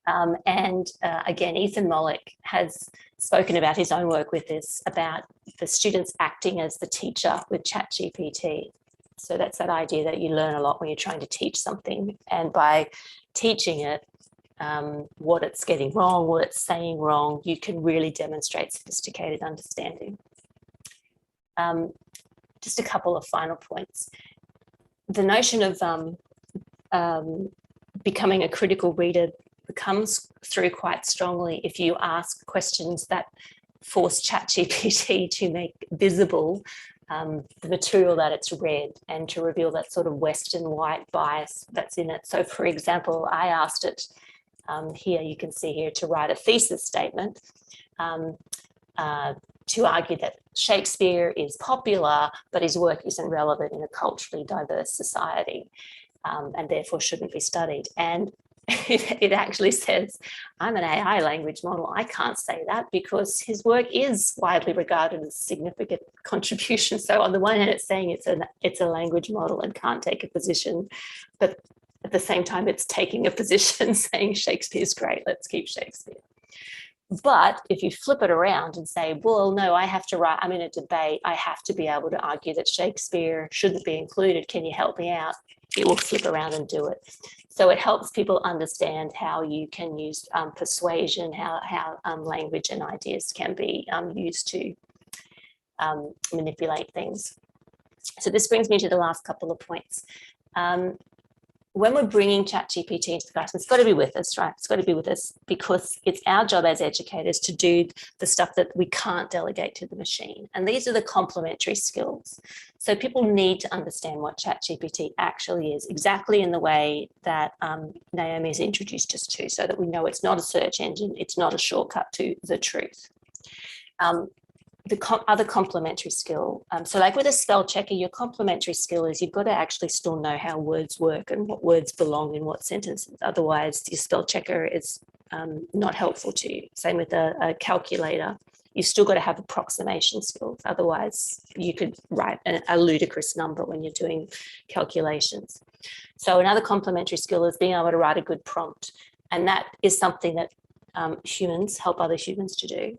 Again, Ethan Mollick has spoken about his own work with this, about the students acting as the teacher with ChatGPT. So that's that idea that you learn a lot when you're trying to teach something. And by teaching it what it's getting wrong, what it's saying wrong, you can really demonstrate sophisticated understanding. Just a couple of final points. The notion of becoming a critical reader comes through quite strongly if you ask questions that force ChatGPT to make visible the material that it's read, and to reveal that sort of Western white bias that's in it. So for example, I asked it here, you can see here, to write a thesis statement to argue that Shakespeare is popular, but his work isn't relevant in a culturally diverse society, and therefore shouldn't be studied. And it actually says, I'm an AI language model. I can't say that because his work is widely regarded as a significant contribution. So on the one hand, it's saying it's a language model and can't take a position, but at the same time, it's taking a position saying Shakespeare's great, let's keep Shakespeare. But if you flip it around and say, well, no, I have to write, I'm in a debate, I have to be able to argue that Shakespeare shouldn't be included, can you help me out? It will flip around and do it. So it helps people understand how you can use persuasion, how language and ideas can be used to manipulate things. So this brings me to the last couple of points. When we're bringing ChatGPT into the classroom, it's got to be with us, right? It's got to be with us because it's our job as educators to do the stuff that we can't delegate to the machine. And these are the complementary skills. So people need to understand what ChatGPT actually is, exactly in the way that Naomi has introduced us to, so that we know it's not a search engine, it's not a shortcut to the truth. The other complementary skill, so like with a spell checker, your complementary skill is you've got to actually still know how words work and what words belong in what sentences. Otherwise, your spell checker is not helpful to you. Same with a calculator. You've still got to have approximation skills. Otherwise, you could write a ludicrous number when you're doing calculations. So another complementary skill is being able to write a good prompt. And that is something that humans help other humans to do.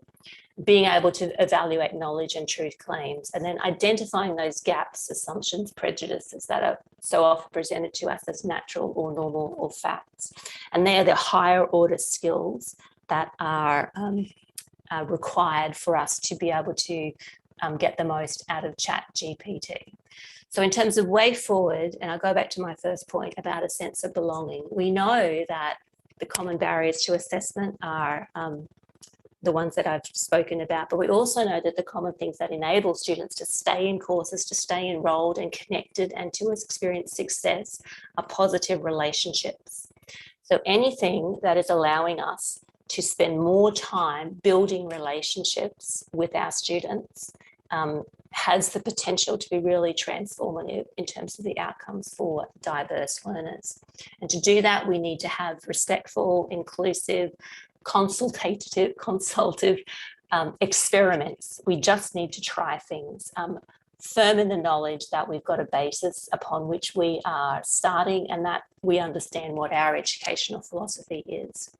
Being able to evaluate knowledge and truth claims, and then identifying those gaps, assumptions, prejudices that are so often presented to us as natural or normal or facts. And they are the higher order skills that are required for us to be able to get the most out of ChatGPT. So in terms of way forward, and I'll go back to my first point about a sense of belonging, we know that the common barriers to assessment are the ones that I've spoken about, but we also know that the common things that enable students to stay in courses, to stay enrolled and connected and to experience success are positive relationships. So anything that is allowing us to spend more time building relationships with our students has the potential to be really transformative in terms of the outcomes for diverse learners. And to do that, we need to have respectful, inclusive, consultative experiments. We just need to try things, firm in the knowledge that we've got a basis upon which we are starting and that we understand what our educational philosophy is.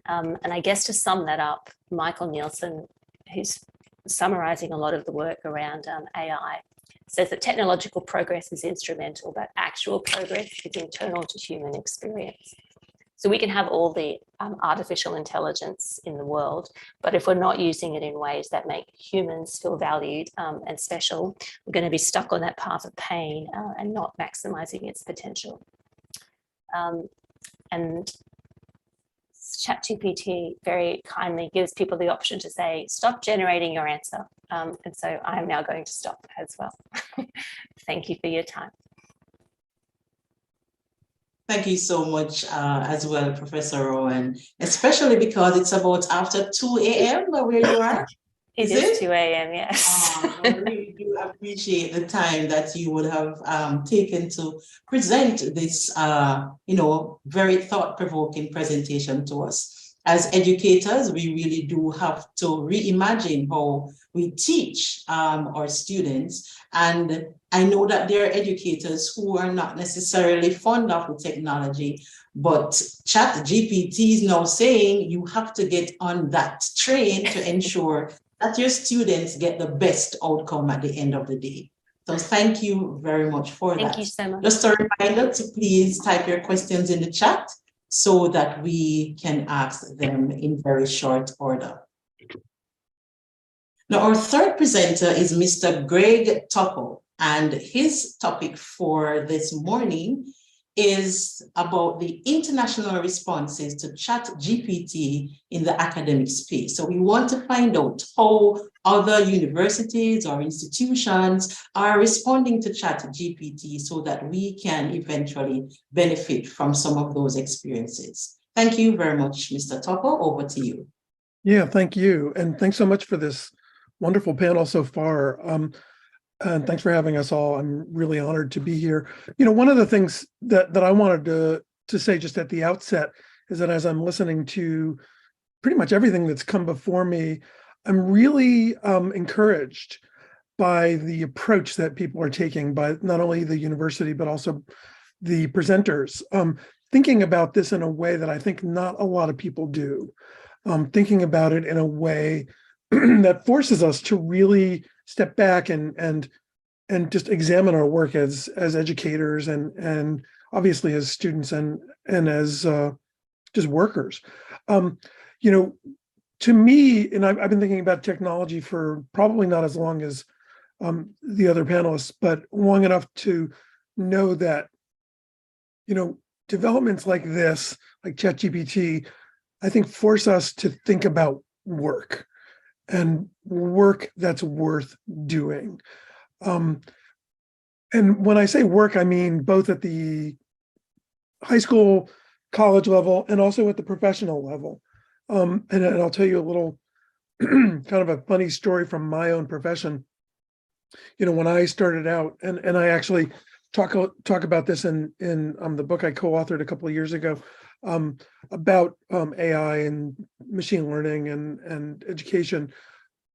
And I guess to sum that up, Michael Nielsen, who's summarizing a lot of the work around AI, says that technological progress is instrumental, but actual progress is internal to human experience. So we can have all the artificial intelligence in the world, but if we're not using it in ways that make humans feel valued and special, we're going to be stuck on that path of pain and not maximizing its potential. And ChatGPT very kindly gives people the option to say, stop generating your answer. And so I'm now going to stop as well. Thank you for your time. Thank you so much as well, Professor Rowan, especially because it's about after 2 a.m. where you are. It is 2 a.m., yes. I really do appreciate the time that you would have taken to present this, very thought-provoking presentation to us. As educators, we really do have to reimagine how we teach our students. And I know that there are educators who are not necessarily fond of the technology, but ChatGPT is now saying you have to get on that train to ensure that your students get the best outcome at the end of the day. So thank you very much for that. Thank you so much. Just a reminder to please type your questions in the chat so that we can ask them in very short order. Now, our third presenter is Mr. Greg Topple, and his topic for this morning is about the international responses to ChatGPT in the academic space. So we want to find out how other universities or institutions are responding to ChatGPT so that we can eventually benefit from some of those experiences. Thank you very much, Mr. Topper. Over to you. Yeah, thank you. And thanks so much for this wonderful panel so far. And thanks for having us all. I'm really honored to be here. You know, one of the things that I wanted to say just at the outset is that as I'm listening to pretty much everything that's come before me, I'm really encouraged by the approach that people are taking by not only the university, but also the presenters, thinking about this in a way that I think not a lot of people do, thinking about it in a way that forces us to really step back and just examine our work as educators and obviously as students and as just workers. You know, to me, and I've been thinking about technology for probably not as long as the other panelists, but long enough to know that, you know, developments like this, like ChatGPT, I think force us to think about work and work that's worth doing. And when I say work, I mean both at the high school, college level, and also at the professional level. And I'll tell you a little kind of a funny story from my own profession. You know, when I started out, and I actually talk about this in the book I co-authored a couple of years ago, about AI and machine learning and education.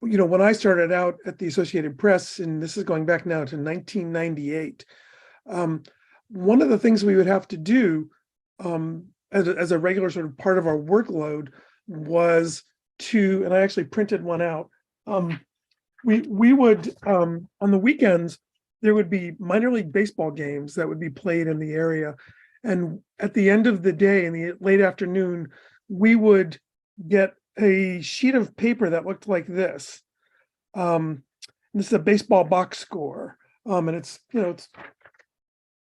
You know, when I started out at the Associated Press, and this is going back now to 1998, one of the things we would have to do as a regular sort of part of our workload was to, and I actually printed one out, we would, on the weekends, there would be minor league baseball games that would be played in the area. And at the end of the day, in the late afternoon, we would get a sheet of paper that looked like this. This is a baseball box score. And it's, you know, it's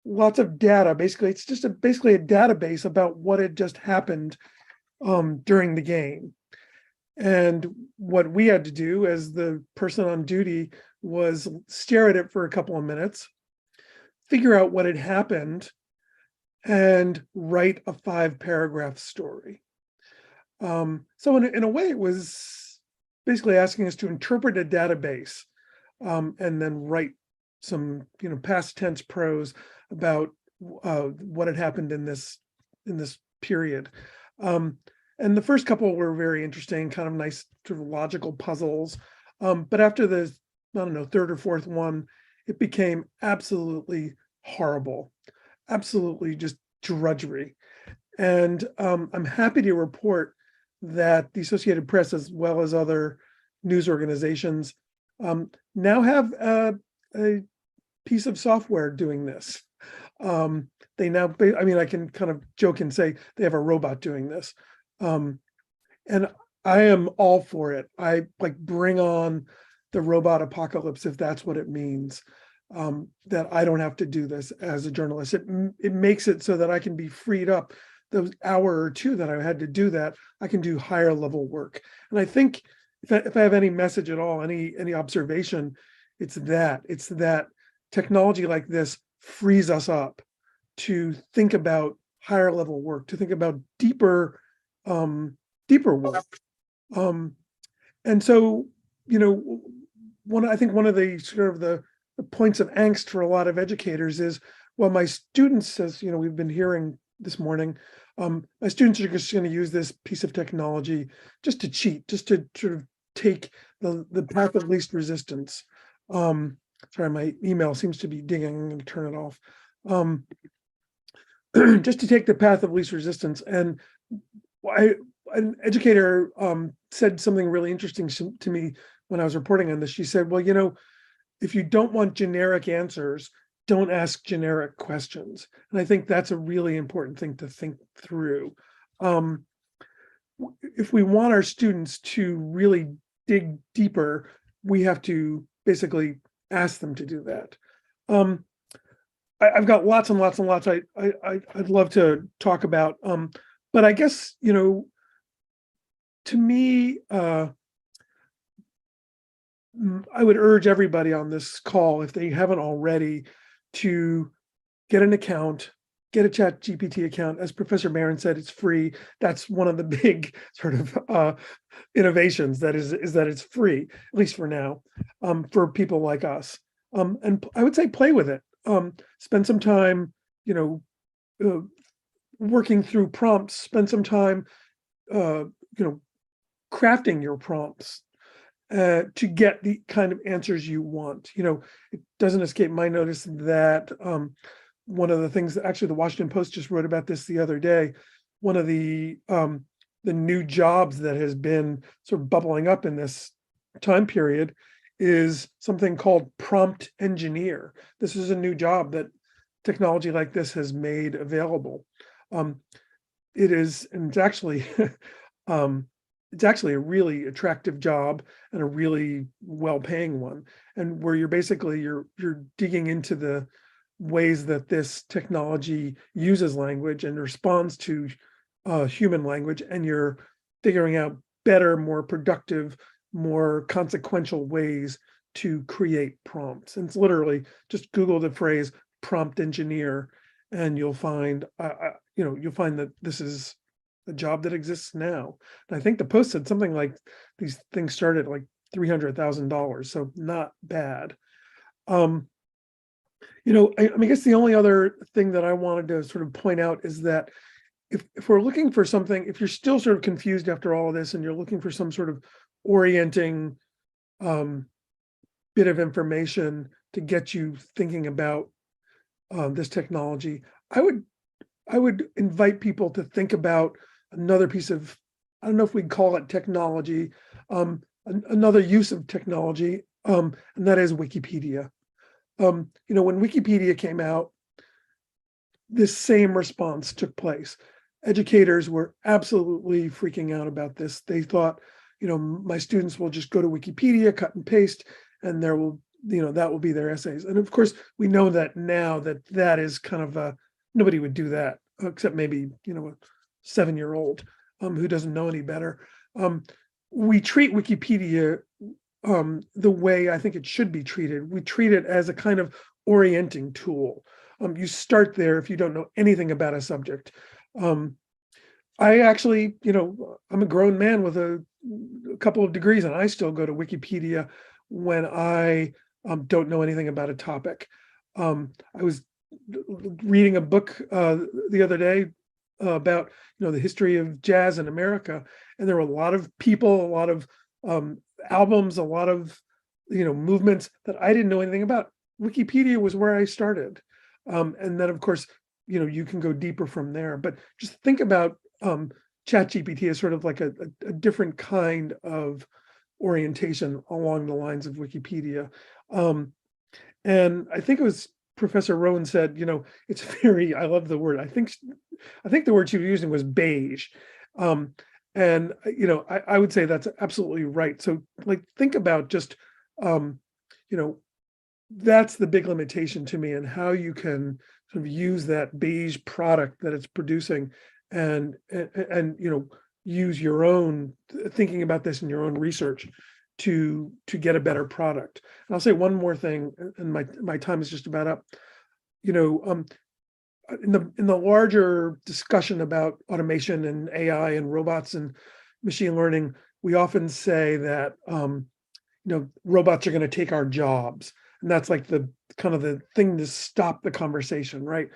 lots of data. Basically, it's just basically a database about what had just happened during the game. And what we had to do as the person on duty was stare at it for a couple of minutes, figure out what had happened, and write a 5-paragraph story. So in a way, it was basically asking us to interpret a database and then write some, you know, past tense prose about what had happened in this period. And the first couple were very interesting, kind of nice sort of logical puzzles. But after the, I don't know, third or fourth one, it became absolutely horrible, absolutely just drudgery. And I'm happy to report that the Associated Press, as well as other news organizations, now have a piece of software doing this. They now, I mean, I can kind of joke and say they have a robot doing this. And I am all for it. I like bring on the robot apocalypse if that's what it means. That I don't have to do this as a journalist. It makes it so that I can be freed up. Those hour or two that I had to do that, I can do higher level work. And I think if I have any message at all, any observation, it's that technology like this frees us up to think about higher level work, to think about deeper work. And so, you know, I think one of the sort of the points of angst for a lot of educators is, well, my students, as you know, we've been hearing this morning, my students are just going to use this piece of technology just to cheat, just to sort of take the path of least resistance. Sorry, my email seems to be dinging. I'm going to turn it off. Just to take the path of least resistance. And an educator said something really interesting to me when I was reporting on this. She said, well, you know, if you don't want generic answers, don't ask generic questions. And I think that's a really important thing to think through. If we want our students to really dig deeper, we have to basically ask them to do that. I've got lots and lots and lots I'd love to talk about. But I guess, to me, I would urge everybody on this call, if they haven't already, to get an account, get a ChatGPT account. As Professor Barron said, it's free. That's one of the big sort of innovations that is that it's free, at least for now, for people like us. And I would say play with it. Spend some time, working through prompts. Spend some time, crafting your prompts to get the kind of answers you want. It doesn't escape my notice that one of the things that actually the Washington Post just wrote about this the other day, one of the new jobs that has been sort of bubbling up in this time period is something called prompt engineer. This is a new job that technology like this has made available. It is, and it's actually it's actually a really attractive job and a really well-paying one, and where you're basically you're digging into the ways that this technology uses language and responds to human language, and you're figuring out better, more productive, more consequential ways to create prompts. And it's literally just Google the phrase prompt engineer, and you'll find you'll find that this is a job that exists now. And I think the Post said something like these things start at like $300,000, so not bad. I guess the only other thing that I wanted to sort of point out is that if we're looking for something, if you're still sort of confused after all of this and you're looking for some sort of orienting bit of information to get you thinking about this technology, I would invite people to think about another piece of, I don't know if we'd call it technology, another use of technology, and that is Wikipedia. When Wikipedia came out, this same response took place. Educators were absolutely freaking out about this. They thought, my students will just go to Wikipedia, cut and paste, and there will, that will be their essays. And of course, we know that now that is kind of nobody would do that, except maybe, a 7-year-old who doesn't know any better. We treat Wikipedia the way I think it should be treated. We treat it as a kind of orienting tool. You start there if you don't know anything about a subject. I actually, I'm a grown man with a couple of degrees, and I still go to Wikipedia when I don't know anything about a topic. I was reading a book the other day about, the history of jazz in America, and there were a lot of people, a lot of albums, a lot of, movements that I didn't know anything about. Wikipedia was where I started. And then, of course, you can go deeper from there. But just think about ChatGPT as sort of like a different kind of orientation along the lines of Wikipedia. And I think it was Professor Rowan said, it's very, I love the word. I think the word she was using was beige. And, I would say that's absolutely right. So think about just, that's the big limitation to me, and how you can sort of use that beige product that it's producing and use your own thinking about this in your own research to get a better product. And I'll say one more thing, and my time is just about up. In the larger discussion about automation and AI and robots and machine learning, we often say that robots are going to take our jobs, and that's like the kind of the thing to stop the conversation, right?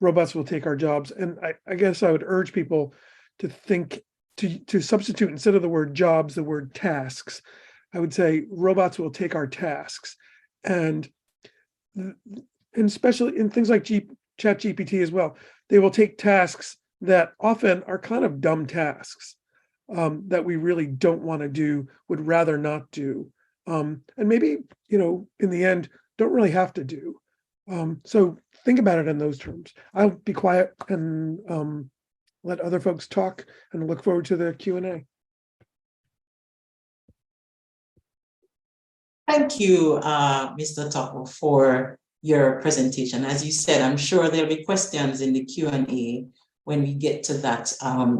Robots will take our jobs, and I guess I would urge people to think to substitute, instead of the word jobs, the word tasks. I would say robots will take our tasks, and especially in things like ChatGPT as well, they will take tasks that often are kind of dumb tasks that we really don't want to do, would rather not do, and maybe in the end don't really have to do. So think about it in those terms. I'll be quiet and let other folks talk, and look forward to the Q&A. Thank you, Mr. Tupper, for your presentation. As you said, I'm sure there'll be questions in the Q&A when we get to that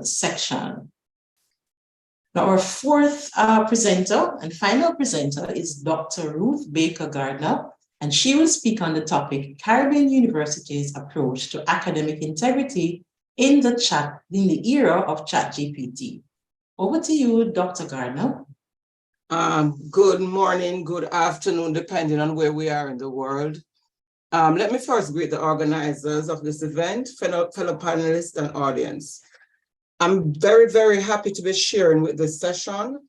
section. Now, our fourth presenter and final presenter is Dr. Ruth Baker Gardner, and she will speak on the topic, Caribbean University's approach to academic integrity in the era of ChatGPT. Over to you, Dr. Gardner. Good morning, good afternoon, depending on where we are in the world. Let me first greet the organizers of this event, fellow panelists and audience. I'm very, very happy to be sharing with this session.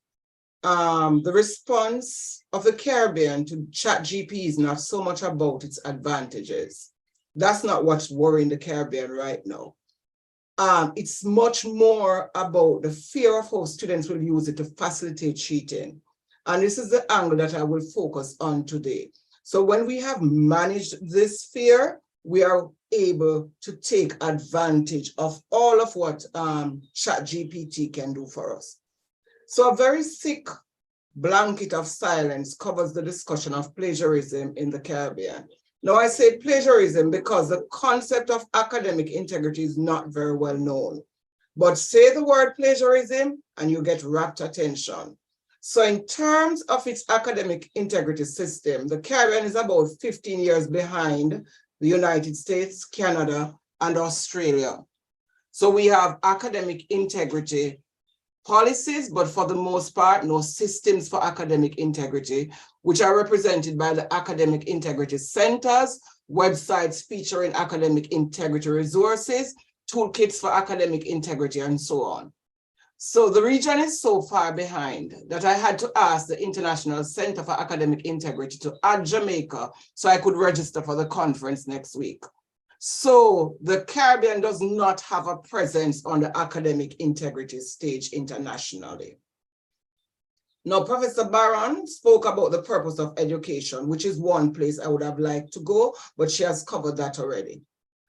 The response of the Caribbean to ChatGPT is not so much about its advantages. That's not what's worrying the Caribbean right now. It's much more about the fear of how students will use it to facilitate cheating. And this is the angle that I will focus on today. So when we have managed this fear, we are able to take advantage of all of what ChatGPT can do for us. So a very thick blanket of silence covers the discussion of plagiarism in the Caribbean. Now I say plagiarism because the concept of academic integrity is not very well known. But say the word plagiarism and you get rapt attention. So in terms of its academic integrity system, the Caribbean is about 15 years behind the United States, Canada, and Australia. So we have academic integrity policies, but for the most part, no systems for academic integrity, which are represented by the academic integrity centers, websites featuring academic integrity resources, toolkits for academic integrity, and so on. So the region is so far behind that I had to ask the International Center for Academic Integrity to add Jamaica so I could register for the conference next week. So the Caribbean does not have a presence on the academic integrity stage internationally. Now, Professor Barron spoke about the purpose of education, which is one place I would have liked to go, but she has covered that already.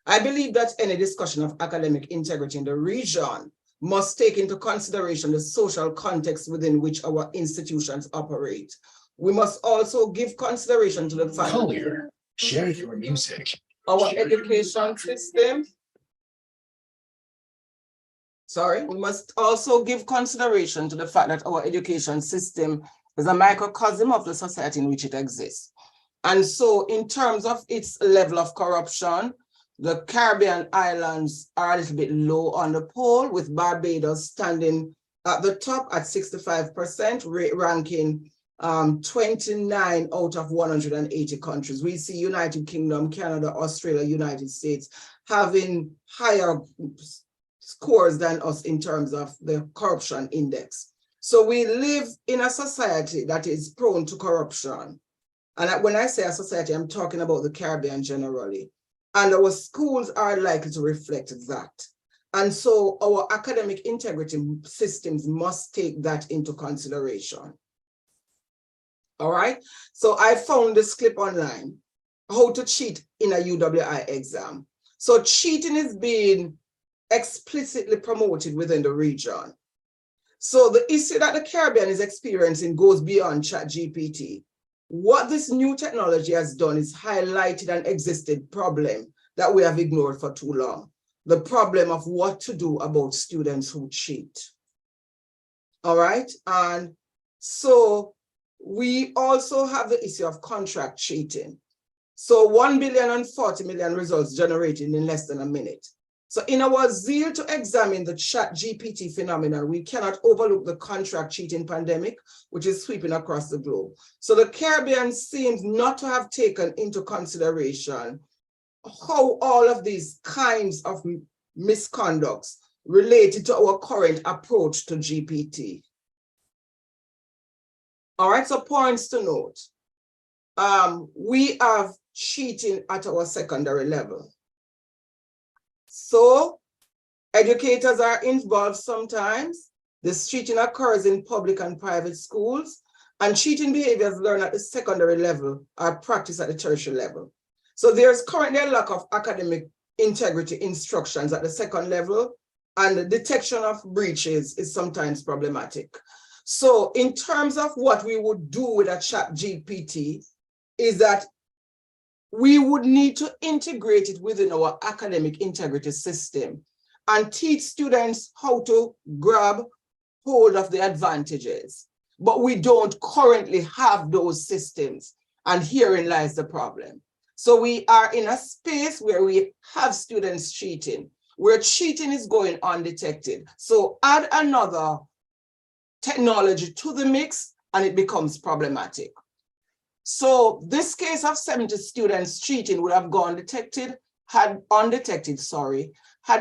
I believe that any discussion of academic integrity in the region must take into consideration the social context within which our institutions operate. We must also give consideration to the fact that share your music. Our education system, we must also give consideration to the fact that our education system is a microcosm of the society in which it exists. And so in terms of its level of corruption, the Caribbean islands are a little bit low on the poll, with Barbados standing at the top at 65%, ranking 29 out of 180 countries. We see United Kingdom, Canada, Australia, United States having higher scores than us in terms of the corruption index. So we live in a society that is prone to corruption. And when I say a society, I'm talking about the Caribbean generally. And our schools are likely to reflect that. And so our academic integrity systems must take that into consideration. All right, so I found this clip online, how to cheat in a UWI exam. So cheating is being explicitly promoted within the region. So the issue that the Caribbean is experiencing goes beyond ChatGPT. What this new technology has done is highlighted an existing problem that we have ignored for too long. The problem of what to do about students who cheat. All right, and so we also have the issue of contract cheating. So 1,040 million results generated in less than a minute. So in our zeal to examine the ChatGPT phenomenon, we cannot overlook the contract cheating pandemic, which is sweeping across the globe. So the Caribbean seems not to have taken into consideration how all of these kinds of misconducts related to our current approach to GPT. All right, so points to note. We have cheating at our secondary level. So educators are involved sometimes. This cheating occurs in public and private schools, and cheating behaviors learned at the secondary level are practiced at the tertiary level. So there's currently a lack of academic integrity instructions at the second level, and the detection of breaches is sometimes problematic. So in terms of what we would do with a ChatGPT is that we would need to integrate it within our academic integrity system and teach students how to grab hold of the advantages. But we don't currently have those systems, and herein lies the problem. So we are in a space where we have students cheating, where cheating is going undetected. So add another technology to the mix and it becomes problematic. So this case of 70 students cheating would have gone undetected, had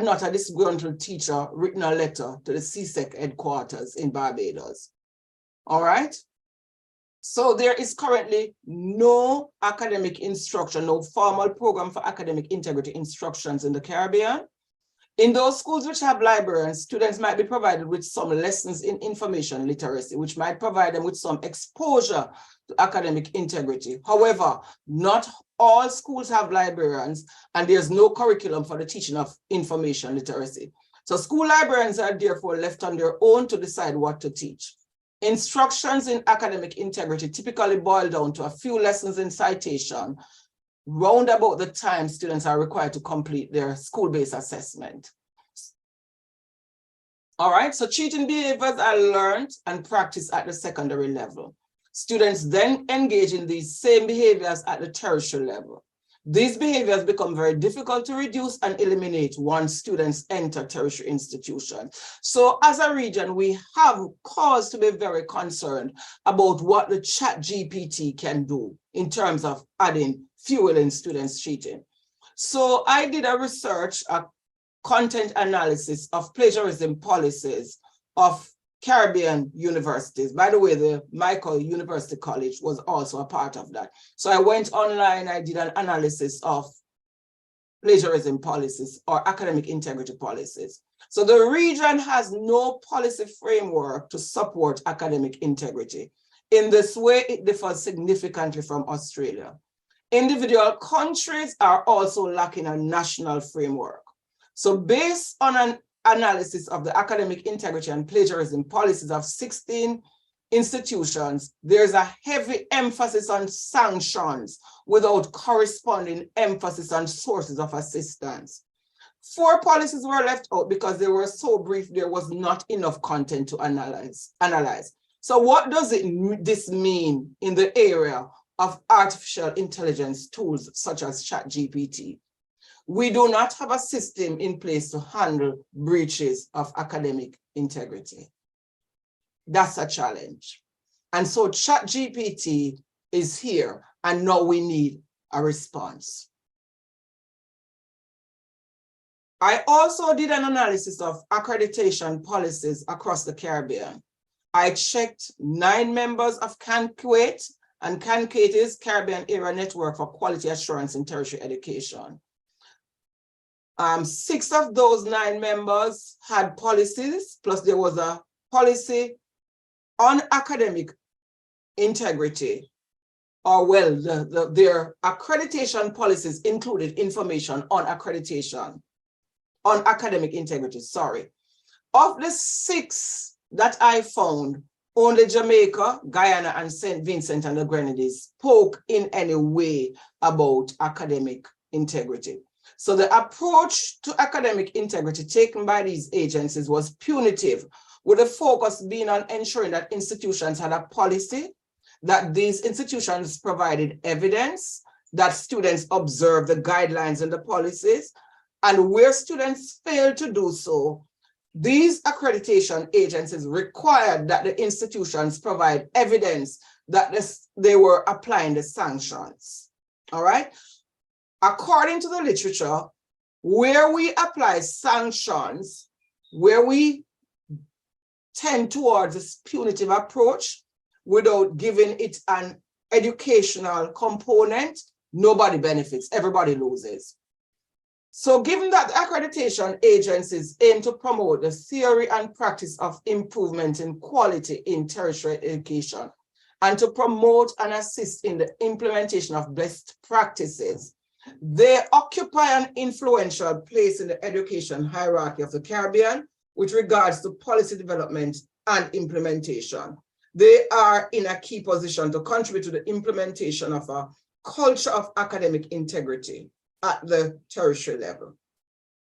not a disgruntled teacher written a letter to the CSEC headquarters in Barbados. All right. So there is currently no academic instruction, no formal program for academic integrity instructions in the Caribbean. In those schools which have librarians, students might be provided with some lessons in information literacy, which might provide them with some exposure to academic integrity. However, not all schools have librarians, and there's no curriculum for the teaching of information literacy. So school librarians are therefore left on their own to decide what to teach. Instructions in academic integrity typically boil down to a few lessons in citation, round about the time students are required to complete their school-based assessment. All right, so cheating behaviors are learned and practiced at the secondary level. Students then engage in these same behaviors at the tertiary level. These behaviors become very difficult to reduce and eliminate once students enter tertiary institutions. So as a region, we have cause to be very concerned about what the ChatGPT can do in terms of adding fuel in students cheating. So I did a research, a content analysis of plagiarism policies of Caribbean universities. By the way, the Michael University College was also a part of that. So I went online, I did an analysis of plagiarism policies or academic integrity policies. So the region has no policy framework to support academic integrity. In this way, it differs significantly from Australia. Individual countries are also lacking a national framework. So based on an analysis of the academic integrity and plagiarism policies of 16 institutions, there's a heavy emphasis on sanctions without corresponding emphasis on sources of assistance. 4 policies were left out because they were so brief, there was not enough content to analyze. So what does this mean in the area of artificial intelligence tools such as ChatGPT? We do not have a system in place to handle breaches of academic integrity. That's a challenge. And so ChatGPT is here, and now we need a response. I also did an analysis of accreditation policies across the Caribbean. I checked 9 members of CANQUATE, and CANQUATE is Caribbean Area Network for Quality Assurance in Tertiary Education. 6 of those 9 members had policies, plus there was a policy on academic integrity, or well, their accreditation policies included information on accreditation, on academic integrity, sorry. Of the 6 that I found, only Jamaica, Guyana, and St. Vincent and the Grenadines spoke in any way about academic integrity. So the approach to academic integrity taken by these agencies was punitive, with the focus being on ensuring that institutions had a policy, that these institutions provided evidence, that students observed the guidelines and the policies, and where students failed to do so, these accreditation agencies required that the institutions provide evidence that they were applying the sanctions. All right? According to the literature, where we apply sanctions, where we tend towards this punitive approach without giving it an educational component, nobody benefits, everybody loses. So given that accreditation agencies aim to promote the theory and practice of improvement in quality in tertiary education, and to promote and assist in the implementation of best practices, they occupy an influential place in the education hierarchy of the Caribbean with regards to policy development and implementation. They are in a key position to contribute to the implementation of a culture of academic integrity at the tertiary level.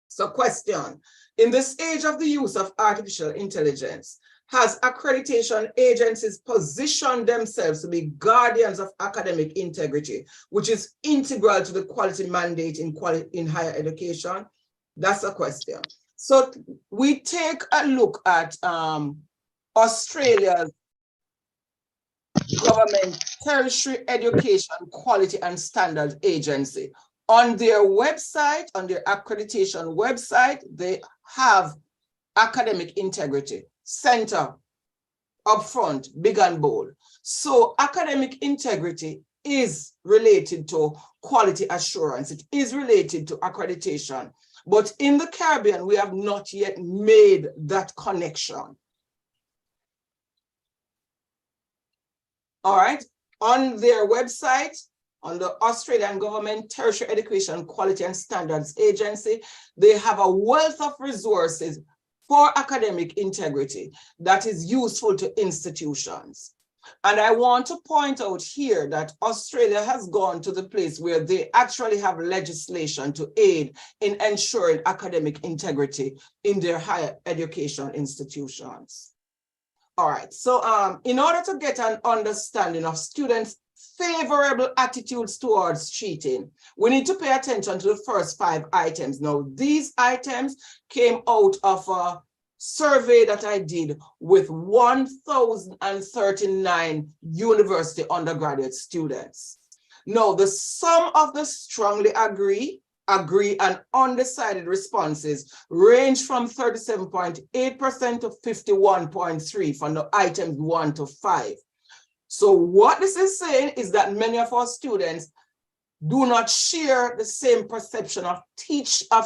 So question, in this age of the use of artificial intelligence, has accreditation agencies positioned themselves to be guardians of academic integrity, which is integral to the quality mandate in higher education? That's a question. So we take a look at Australia's government tertiary education quality and standards agency. On their website, on their accreditation website, they have academic integrity center up front, big and bold. So academic integrity is related to quality assurance. It is related to accreditation. But in the Caribbean, we have not yet made that connection. All right, on their website, on the Australian Government Tertiary Education Quality and Standards Agency, they have a wealth of resources for academic integrity that is useful to institutions. And I want to point out here that Australia has gone to the place where they actually have legislation to aid in ensuring academic integrity in their higher education institutions. All right, so in order to get an understanding of students' favorable attitudes towards cheating, we need to pay attention to the first 5 items. Now, these items came out of a survey that I did with 1,039 university undergraduate students. Now, the sum of the strongly agree, and undecided responses range from 37.8% to 51.3% from the items 1 to 5. So what this is saying is that many of our students do not share the same perception of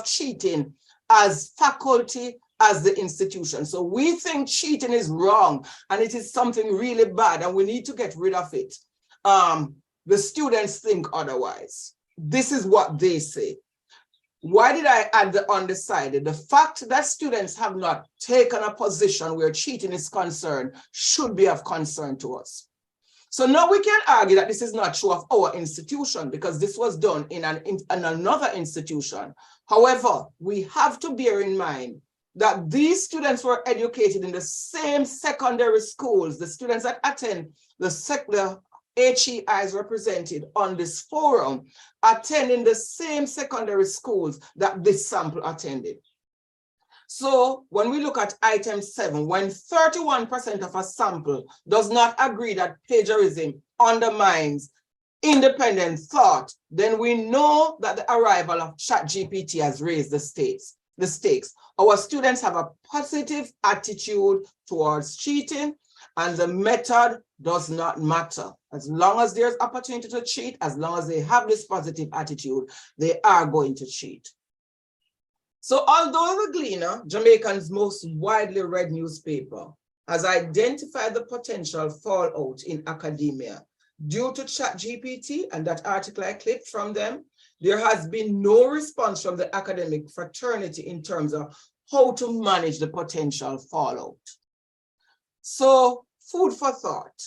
cheating as faculty, as the institution. So we think cheating is wrong and it is something really bad and we need to get rid of it. The students think otherwise. This is what they say. Why did I add the undecided? The fact that students have not taken a position where cheating is concerned should be of concern to us. So now we can argue that this is not true of our institution because this was done in another institution. However, we have to bear in mind that these students were educated in the same secondary schools. The students that attend the HEIs represented on this forum attend in the same secondary schools that this sample attended. So when we look at item 7, when 31% of a sample does not agree that plagiarism undermines independent thought, then we know that the arrival of ChatGPT has raised the stakes. Our students have a positive attitude towards cheating, and the method does not matter. As long as there's opportunity to cheat, as long as they have this positive attitude, they are going to cheat. So although the Gleaner, Jamaican's most widely read newspaper, has identified the potential fallout in academia due to ChatGPT and that article I clipped from them, there has been no response from the academic fraternity in terms of how to manage the potential fallout. So, food for thought.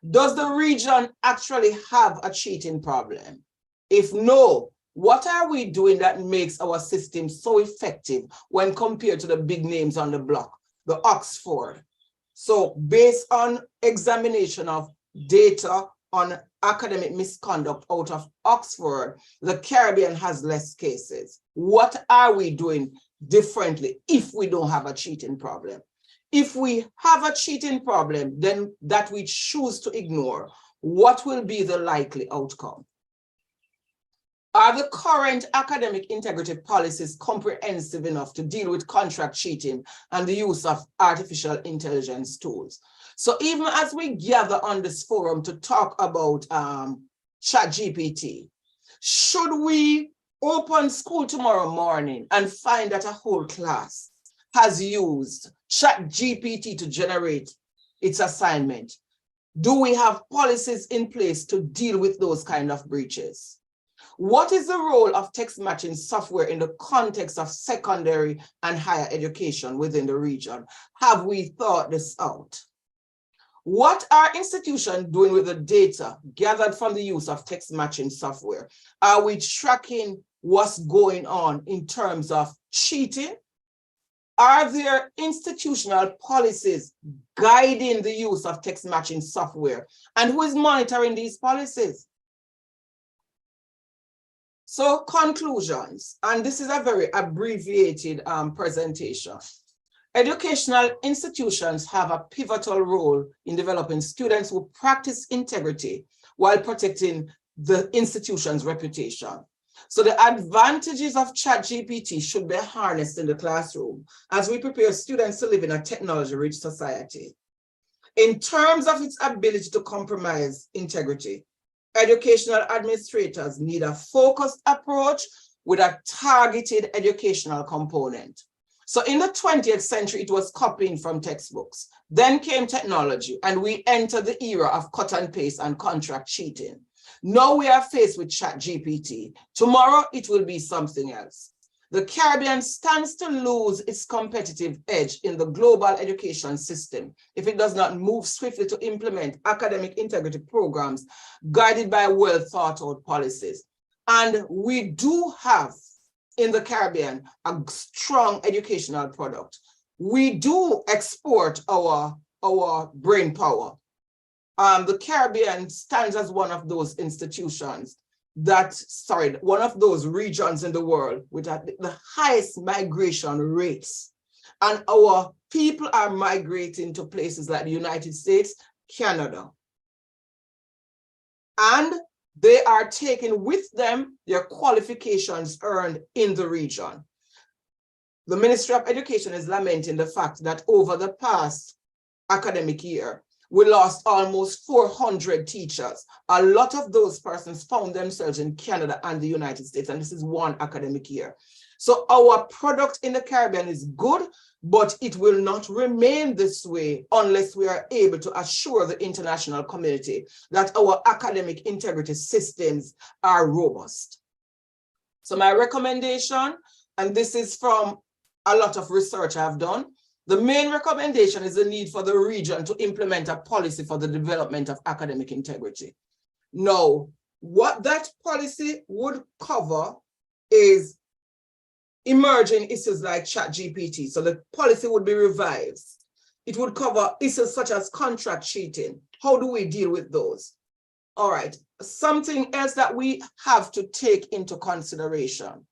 Does the region actually have a cheating problem? If no, what are we doing that makes our system so effective when compared to the big names on the block, the Oxford? So based on examination of data on academic misconduct out of Oxford, the Caribbean has less cases. What are we doing differently if we don't have a cheating problem? If we have a cheating problem, then that we choose to ignore, what will be the likely outcome? Are the current academic integrity policies comprehensive enough to deal with contract cheating and the use of artificial intelligence tools? So even as we gather on this forum to talk about ChatGPT, should we open school tomorrow morning and find that a whole class has used ChatGPT to generate its assignment? Do we have policies in place to deal with those kind of breaches? What is the role of text matching software in the context of secondary and higher education within the region? Have we thought this out? What are institutions doing with the data gathered from the use of text matching software? Are we tracking what's going on in terms of cheating? Are there institutional policies guiding the use of text matching software? And who is monitoring these policies? So conclusions, and this is a very abbreviated presentation. Educational institutions have a pivotal role in developing students who practice integrity while protecting the institution's reputation. So the advantages of ChatGPT should be harnessed in the classroom as we prepare students to live in a technology-rich society. In terms of its ability to compromise integrity, educational administrators need a focused approach with a targeted educational component. So in the 20th century, it was copying from textbooks. Then came technology, and we entered the era of cut and paste and contract cheating. Now we are faced with ChatGPT. Tomorrow, it will be something else. The Caribbean stands to lose its competitive edge in the global education system if it does not move swiftly to implement academic integrity programs guided by well thought out policies. And we do have in the Caribbean a strong educational product. We do export our brain power. The Caribbean stands as one of those institutions one of those regions in the world with the highest migration rates. And our people are migrating to places like the United States, Canada. And they are taking with them their qualifications earned in the region. The Ministry of Education is lamenting the fact that over the past academic year, we lost almost 400 teachers. A lot of those persons found themselves in Canada and the United States, and this is one academic year. So our product in the Caribbean is good, but it will not remain this way unless we are able to assure the international community that our academic integrity systems are robust. So my recommendation, and this is from a lot of research I've done, the main recommendation is the need for the region to implement a policy for the development of academic integrity. Now, what that policy would cover is emerging issues like ChatGPT. So the policy would be revised. It would cover issues such as contract cheating. How do we deal with those? All right, something else that we have to take into consideration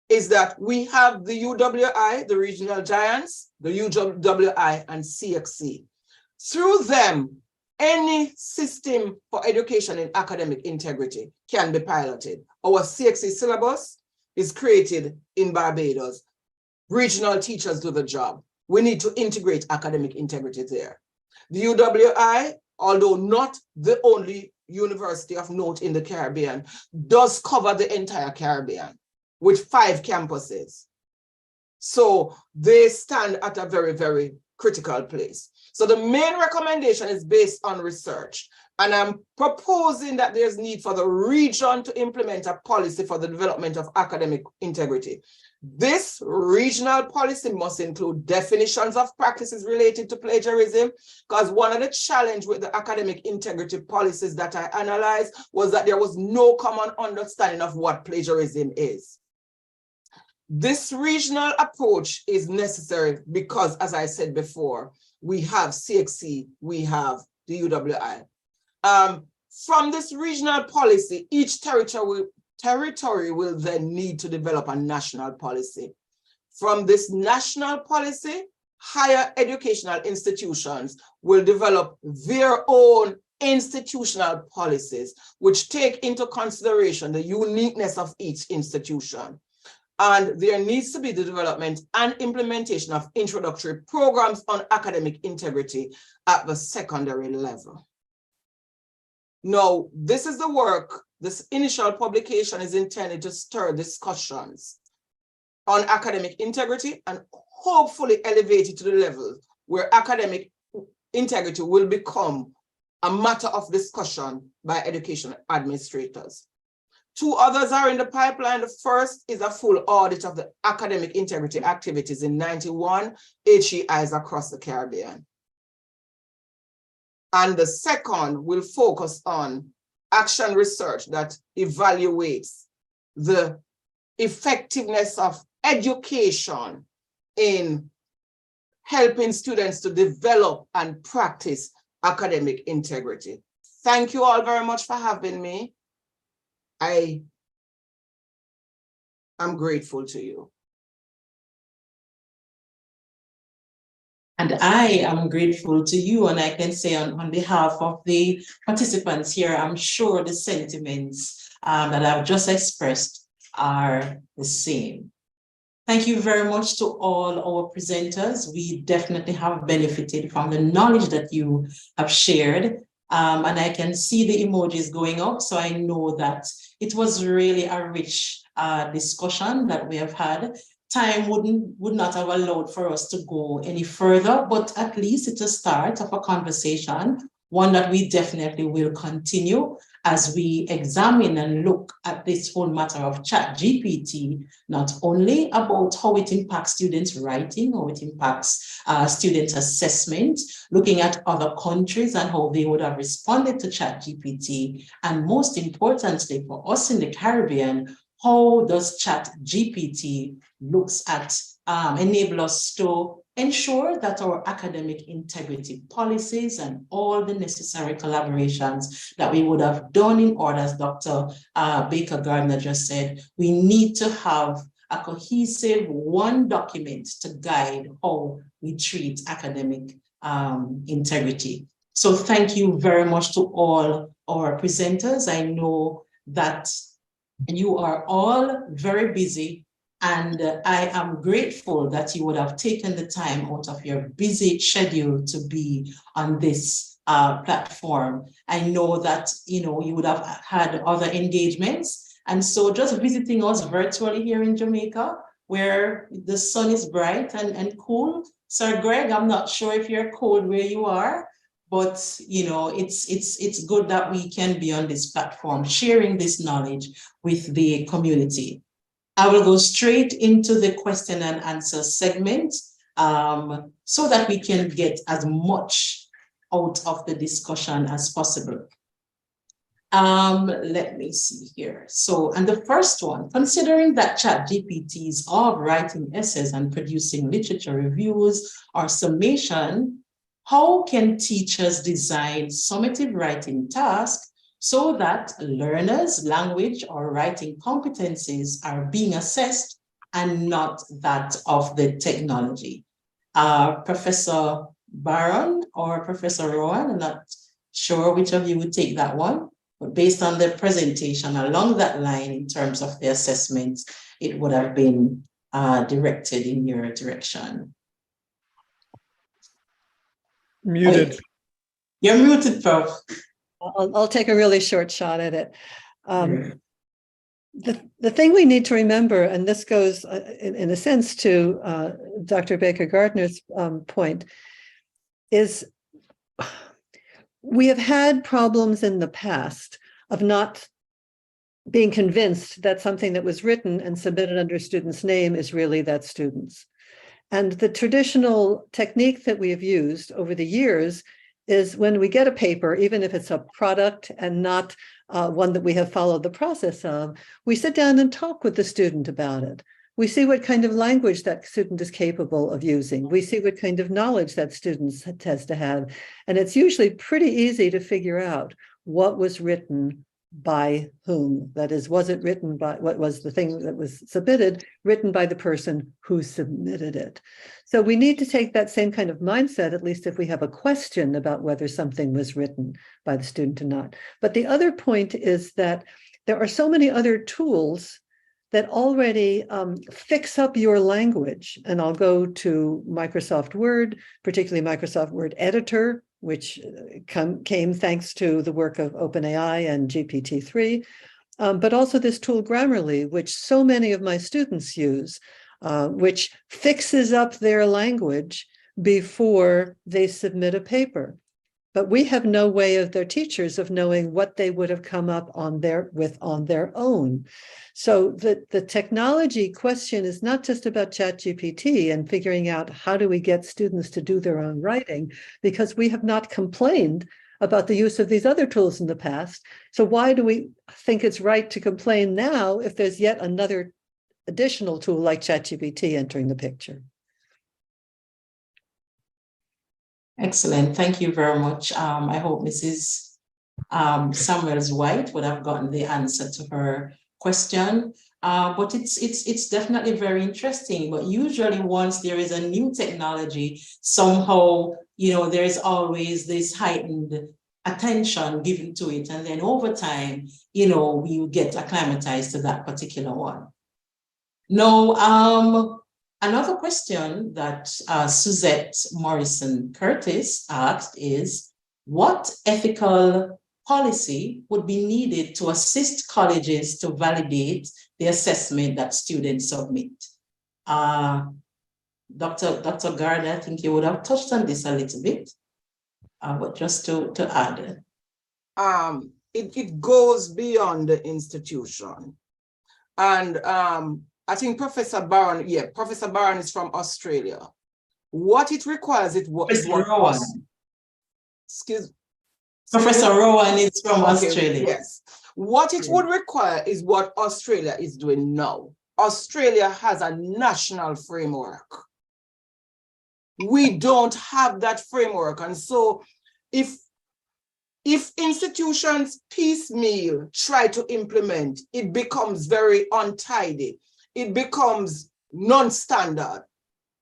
is that we have the UWI, the regional giants, the UWI and CXC. Through them, any system for education in academic integrity can be piloted. Our CXC syllabus is created in Barbados. Regional teachers do the job. We need to integrate academic integrity there. The UWI, although not the only university of note in the Caribbean, does cover the entire Caribbean with 5 campuses. So they stand at a very, very critical place. So the main recommendation is based on research. And I'm proposing that there's need for the region to implement a policy for the development of academic integrity. This regional policy must include definitions of practices related to plagiarism, because one of the challenges with the academic integrity policies that I analyzed was that there was no common understanding of what plagiarism is. This regional approach is necessary because, as I said before, we have CXC, we have the UWI. From this regional policy, each territory will then need to develop a national policy. From this national policy, higher educational institutions will develop their own institutional policies, which take into consideration the uniqueness of each institution. And there needs to be the development and implementation of introductory programs on academic integrity at the secondary level. Now, this is the work. This initial publication is intended to stir discussions on academic integrity and hopefully elevate it to the level where academic integrity will become a matter of discussion by education administrators. 2 others are in the pipeline. The first is a full audit of the academic integrity activities in 91 HEIs across the Caribbean. And the second will focus on action research that evaluates the effectiveness of education in helping students to develop and practice academic integrity. Thank you all very much for having me. I am grateful to you. And I am grateful to you, and I can say on behalf of the participants here, I'm sure the sentiments that I've just expressed are the same. Thank you very much to all our presenters. We definitely have benefited from the knowledge that you have shared. And I can see the emojis going up, so I know that it was really a rich discussion that we have had. Time would not have allowed for us to go any further, but at least it's a start of a conversation, one that we definitely will continue as we examine and look at this whole matter of ChatGPT, not only about how it impacts students' writing, how it impacts students' assessment, looking at other countries and how they would have responded to ChatGPT, and most importantly for us in the Caribbean, how does ChatGPT looks at enable us to ensure that our academic integrity policies and all the necessary collaborations that we would have done in order, as Dr. Baker Gardner just said, we need to have a cohesive one document to guide how we treat academic integrity. So thank you very much to all our presenters. I know that you are all very busy, and I am grateful that you would have taken the time out of your busy schedule to be on this platform. I know that you would have had other engagements, and so just visiting us virtually here in Jamaica, where the sun is bright and cool. Sir Greg, I'm not sure if you're cold where you are, but it's good that we can be on this platform sharing this knowledge with the community. I will go straight into the question and answer segment so that we can get as much out of the discussion as possible. Let me see here. So, and the first one, considering that ChatGPTs are writing essays and producing literature reviews or summation, how can teachers design summative writing tasks so that learners' language or writing competencies are being assessed and not that of the technology? Professor Barron or Professor Rowan, I'm not sure which of you would take that one, but based on the presentation along that line in terms of the assessments, it would have been directed in your direction. Muted. You're muted, Prof. I'll take a really short shot at it. The thing we need to remember, and this goes in a sense to Dr. Baker Gardner's point, is we have had problems in the past of not being convinced that something that was written and submitted under a student's name is really that student's. And the traditional technique that we have used over the years is when we get a paper, even if it's a product and not one that we have followed the process of, we sit down and talk with the student about it. We see what kind of language that student is capable of using. We see what kind of knowledge that student has to have. And it's usually pretty easy to figure out what was written by whom. That is, was it written by, what was the thing that was submitted, written by the person who submitted it? So we need to take that same kind of mindset, at least if we have a question about whether something was written by the student or not. But the other point is that there are so many other tools that already fix up your language. And I'll go to Microsoft Word, particularly Microsoft Word Editor, which came thanks to the work of OpenAI and GPT-3, but also this tool Grammarly, which so many of my students use, which fixes up their language before they submit a paper. but we have no way of their teachers of knowing what they would have come up on their own. So the technology question is not just about ChatGPT and figuring out how do we get students to do their own writing, because we have not complained about the use of these other tools in the past. So why do we think it's right to complain now if there's yet another additional tool like ChatGPT entering the picture? Excellent. Thank you very much. I hope Mrs. Samuels White would have gotten the answer to her question. But it's definitely very interesting. But usually once there is a new technology, somehow, there is always this heightened attention given to it. And then over time, we get acclimatized to that particular one. Now, another question that Suzette Morrison Curtis asked is, what ethical policy would be needed to assist colleges to validate the assessment that students submit? Dr. Gardner, I think you would have touched on this a little bit, but just to add. It goes beyond the institution. And I think Professor Barron is from Australia. What it requires, Professor Rowan is from Australia. Yes. What it would require is what Australia is doing now. Australia has a national framework. We don't have that framework. And so if institutions piecemeal try to implement, it becomes very untidy. It becomes non-standard.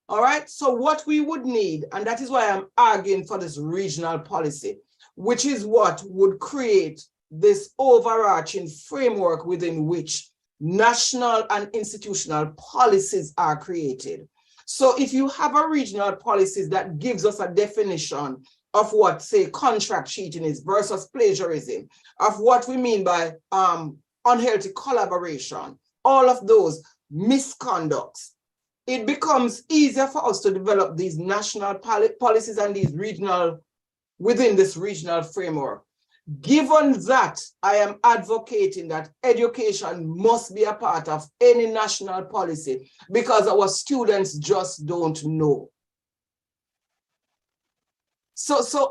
All right. So what we would need, and that is why I'm arguing for this regional policy, which is what would create this overarching framework within which national and institutional policies are created. So if you have a regional policies that gives us a definition of what, say, contract cheating is versus plagiarism, of what we mean by unhealthy collaboration, all of those misconducts, it becomes easier for us to develop these national policies and these regional, within this regional framework. Given that, I am advocating that education must be a part of any national policy because our students just don't know.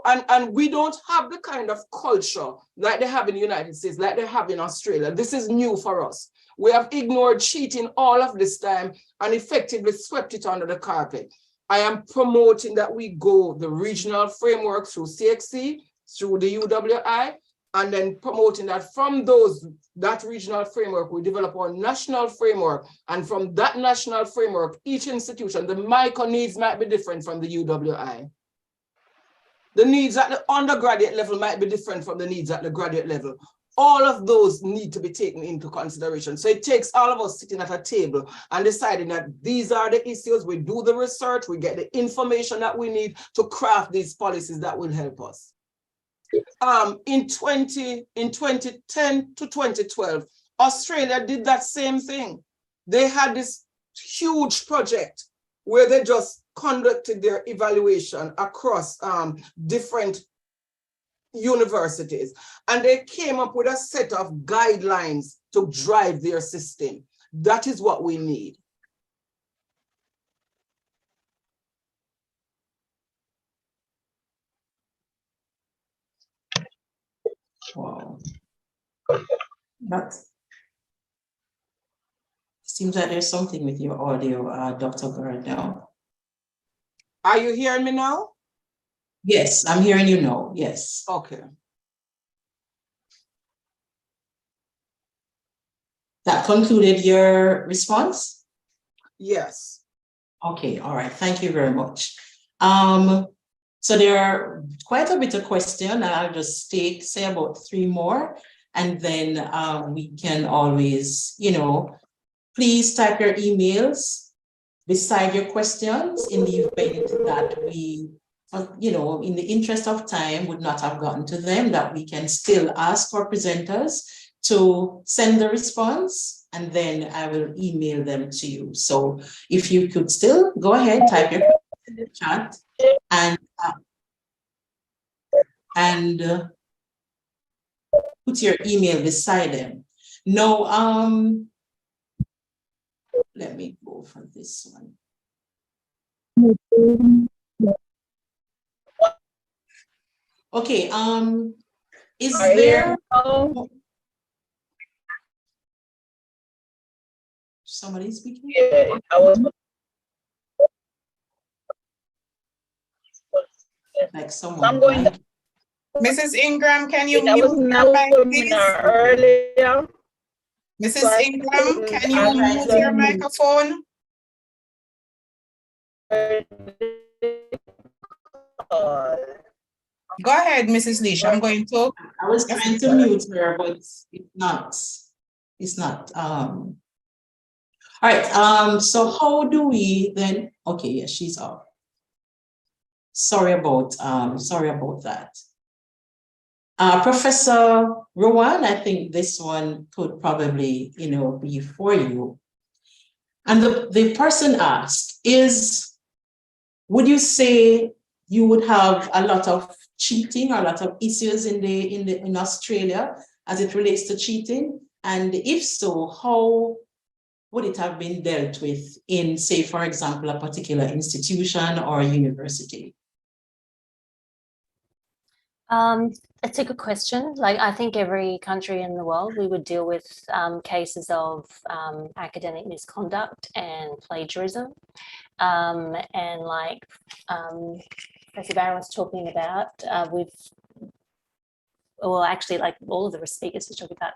And we don't have the kind of culture like they have in the United States, like they have in Australia. This is new for us. We have ignored cheating all of this time and effectively swept it under the carpet. I am promoting that we go the regional framework through CXC, through the UWI, and then promoting that from that regional framework, we develop our national framework. And from that national framework, each institution, the micro needs might be different from the UWI. The needs at the undergraduate level might be different from the needs at the graduate level. All of those need to be taken into consideration. So it takes all of us sitting at a table and deciding that these are the issues. We do the research, we get the information that we need to craft these policies that will help us. In 2010 to 2012, Australia did that same thing. They had this huge project where they just conducted their evaluation across different universities, and they came up with a set of guidelines to drive their system. That is what we need. Wow. That seems like there's something with your audio, Dr. Gardner. Are you hearing me now? Yes, I'm hearing you now. Yes. Okay. That concluded your response? Yes. Okay, all right. Thank you very much. So there are quite a bit of questions, and I'll just say about 3 more, and then we can always, please type your emails beside your questions in the event that we, in the interest of time, would not have gotten to them, that we can still ask our presenters to send the response, and then I will email them to you. So if you could still go ahead, type your question in the chat, and put your email beside them. No, let me go for this one. Okay, is there somebody speaking? Yeah, I was Like someone. I'm going to, Mrs. Ingram, can you I was mute now your mic, coming please? earlier. Mrs. Ingram, can you mute your microphone? Go ahead, Mrs. Leash. I'm going to. I was trying to mute her, but it's not. It's not. All right. So how do we then? Okay, yeah, she's off. Sorry about that. Professor Rowan, I think this one could probably, be for you. And the person asked would you say you would have a lot of cheating or a lot of issues in Australia as it relates to cheating? And if so, how would it have been dealt with in, say, for example, a particular institution or university? It's a good question. Like, I think every country in the world, we would deal with cases of academic misconduct and plagiarism. And like Professor Barron was talking about, actually, like all of the speakers were talking about,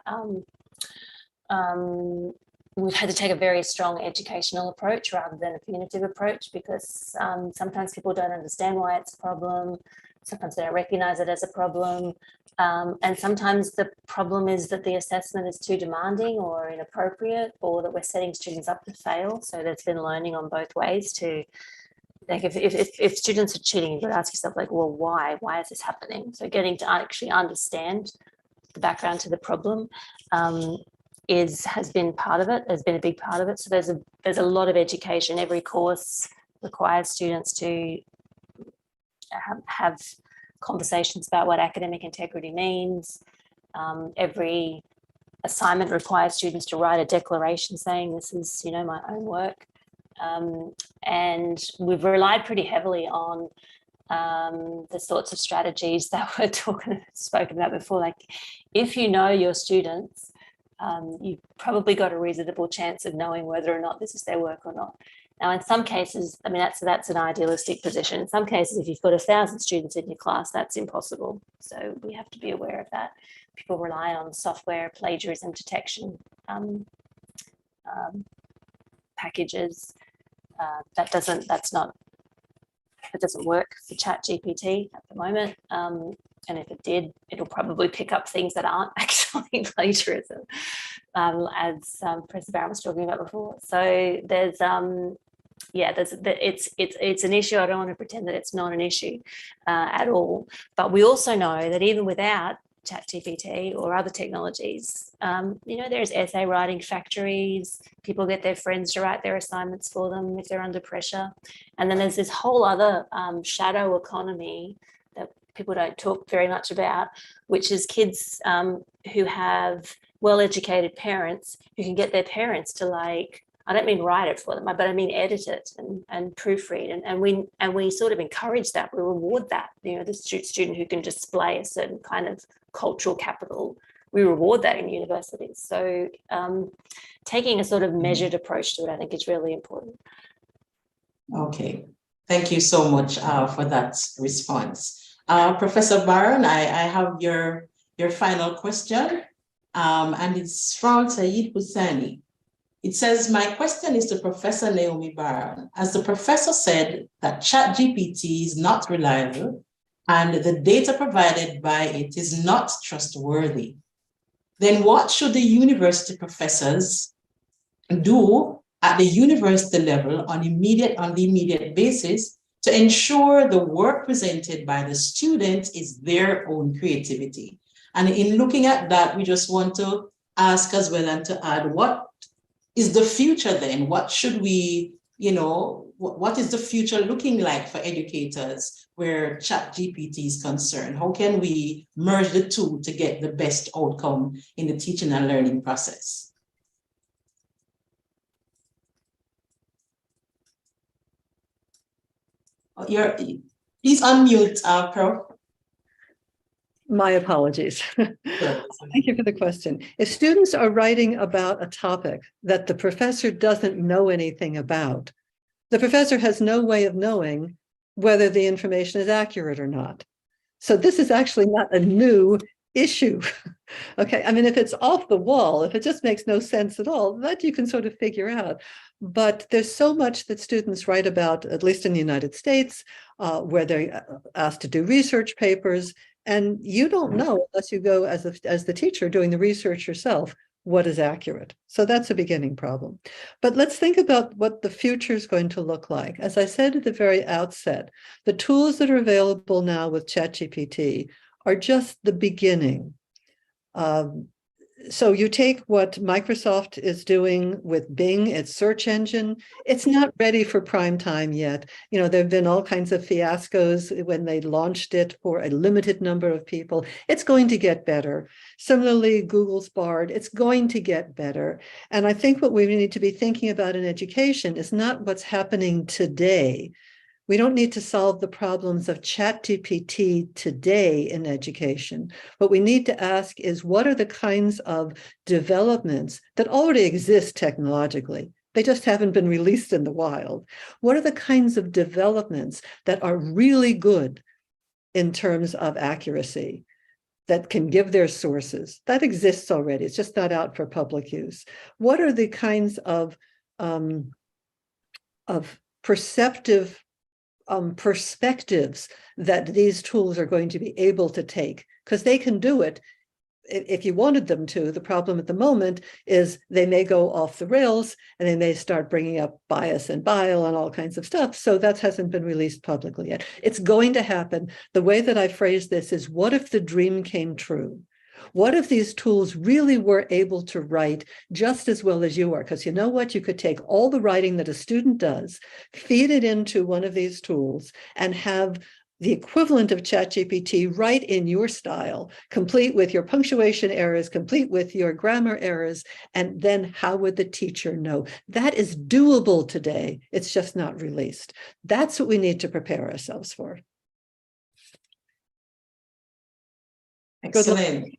we've had to take a very strong educational approach rather than a punitive approach, because sometimes people don't understand why it's a problem. Sometimes they don't recognize it as a problem. And sometimes the problem is that the assessment is too demanding or inappropriate, or that we're setting students up to fail. So there's been learning on both ways to, like, if students are cheating, you've got to ask yourself, like, well, why? Why is this happening? So getting to actually understand the background to the problem has been part of it, has been a big part of it. So there's a lot of education. Every course requires students to have conversations about what academic integrity means. Every assignment requires students to write a declaration saying this is, my own work. And we've relied pretty heavily on the sorts of strategies that we're spoken about before. Like, if you know your students, you've probably got a reasonable chance of knowing whether or not this is their work or not. Now, in some cases, I mean, that's an idealistic position. In some cases, if you've got 1,000 students in your class, that's impossible. So we have to be aware of that. People rely on software plagiarism detection packages. That doesn't work for ChatGPT at the moment. And if it did, it'll probably pick up things that aren't actually plagiarism, as Professor Barron was talking about before. So there's it's an issue. I don't want to pretend that it's not an issue at all. But we also know that even without ChatGPT or other technologies, there's essay writing factories. People get their friends to write their assignments for them if they're under pressure. And then there's this whole other shadow economy that people don't talk very much about, which is kids who have well-educated parents who can get their parents to, like, I don't mean write it for them, but I mean edit it and proofread. And we sort of encourage that. We reward that. The student who can display a certain kind of cultural capital, we reward that in universities. So taking a sort of measured approach to it, I think, is really important. Okay, thank you so much for that response. Professor Barron, I have your final question, and it's from Saeed Hussaini. It says, my question is to Professor Naomi Barron. As the professor said that ChatGPT is not reliable and the data provided by it is not trustworthy, then what should the university professors do at the university level on the immediate basis to ensure the work presented by the student is their own creativity? And in looking at that, we just want to ask as well and to add, what is the future then? What should we, what is the future looking like for educators where ChatGPT is concerned? How can we merge the two to get the best outcome in the teaching and learning process? Please unmute, Pro. My apologies. Thank you for the question. If students are writing about a topic that the professor doesn't know anything about, the professor has no way of knowing whether the information is accurate or not. So this is actually not a new issue. Okay, I mean, if it's off the wall, if it just makes no sense at all, that you can sort of figure out. But there's so much that students write about, at least in the United States, where they're asked to do research papers, and you don't know unless you go as the teacher doing the research yourself what is accurate. So that's a beginning problem. But let's think about what the future is going to look like. As I said at the very outset, the tools that are available now with ChatGPT are just the beginning. So you take what Microsoft is doing with Bing, its search engine, it's not ready for prime time yet. You know, there have been all kinds of fiascos when they launched it for a limited number of people. It's going to get better. Similarly, Google's Bard, it's going to get better. And I think what we need to be thinking about in education is not what's happening today. We don't need to solve the problems of ChatGPT today in education. What we need to ask is, what are the kinds of developments that already exist technologically? They just haven't been released in the wild. What are the kinds of developments that are really good in terms of accuracy, that can give their sources? That exists already. It's just not out for public use. What are the kinds of perceptive perspectives that these tools are going to be able to take? Because they can do it if you wanted them to. The problem at the moment is they may go off the rails and they may start bringing up bias and bile and all kinds of stuff. So that hasn't been released publicly yet. It's going to happen. The way that I phrase this is, what if the dream came true? What if these tools really were able to write just as well as you are? Because you know what? You could take all the writing that a student does, feed it into one of these tools, and have the equivalent of ChatGPT write in your style, complete with your punctuation errors, complete with your grammar errors. And then how would the teacher know? That is doable today. It's just not released. That's what we need to prepare ourselves for. Excellent.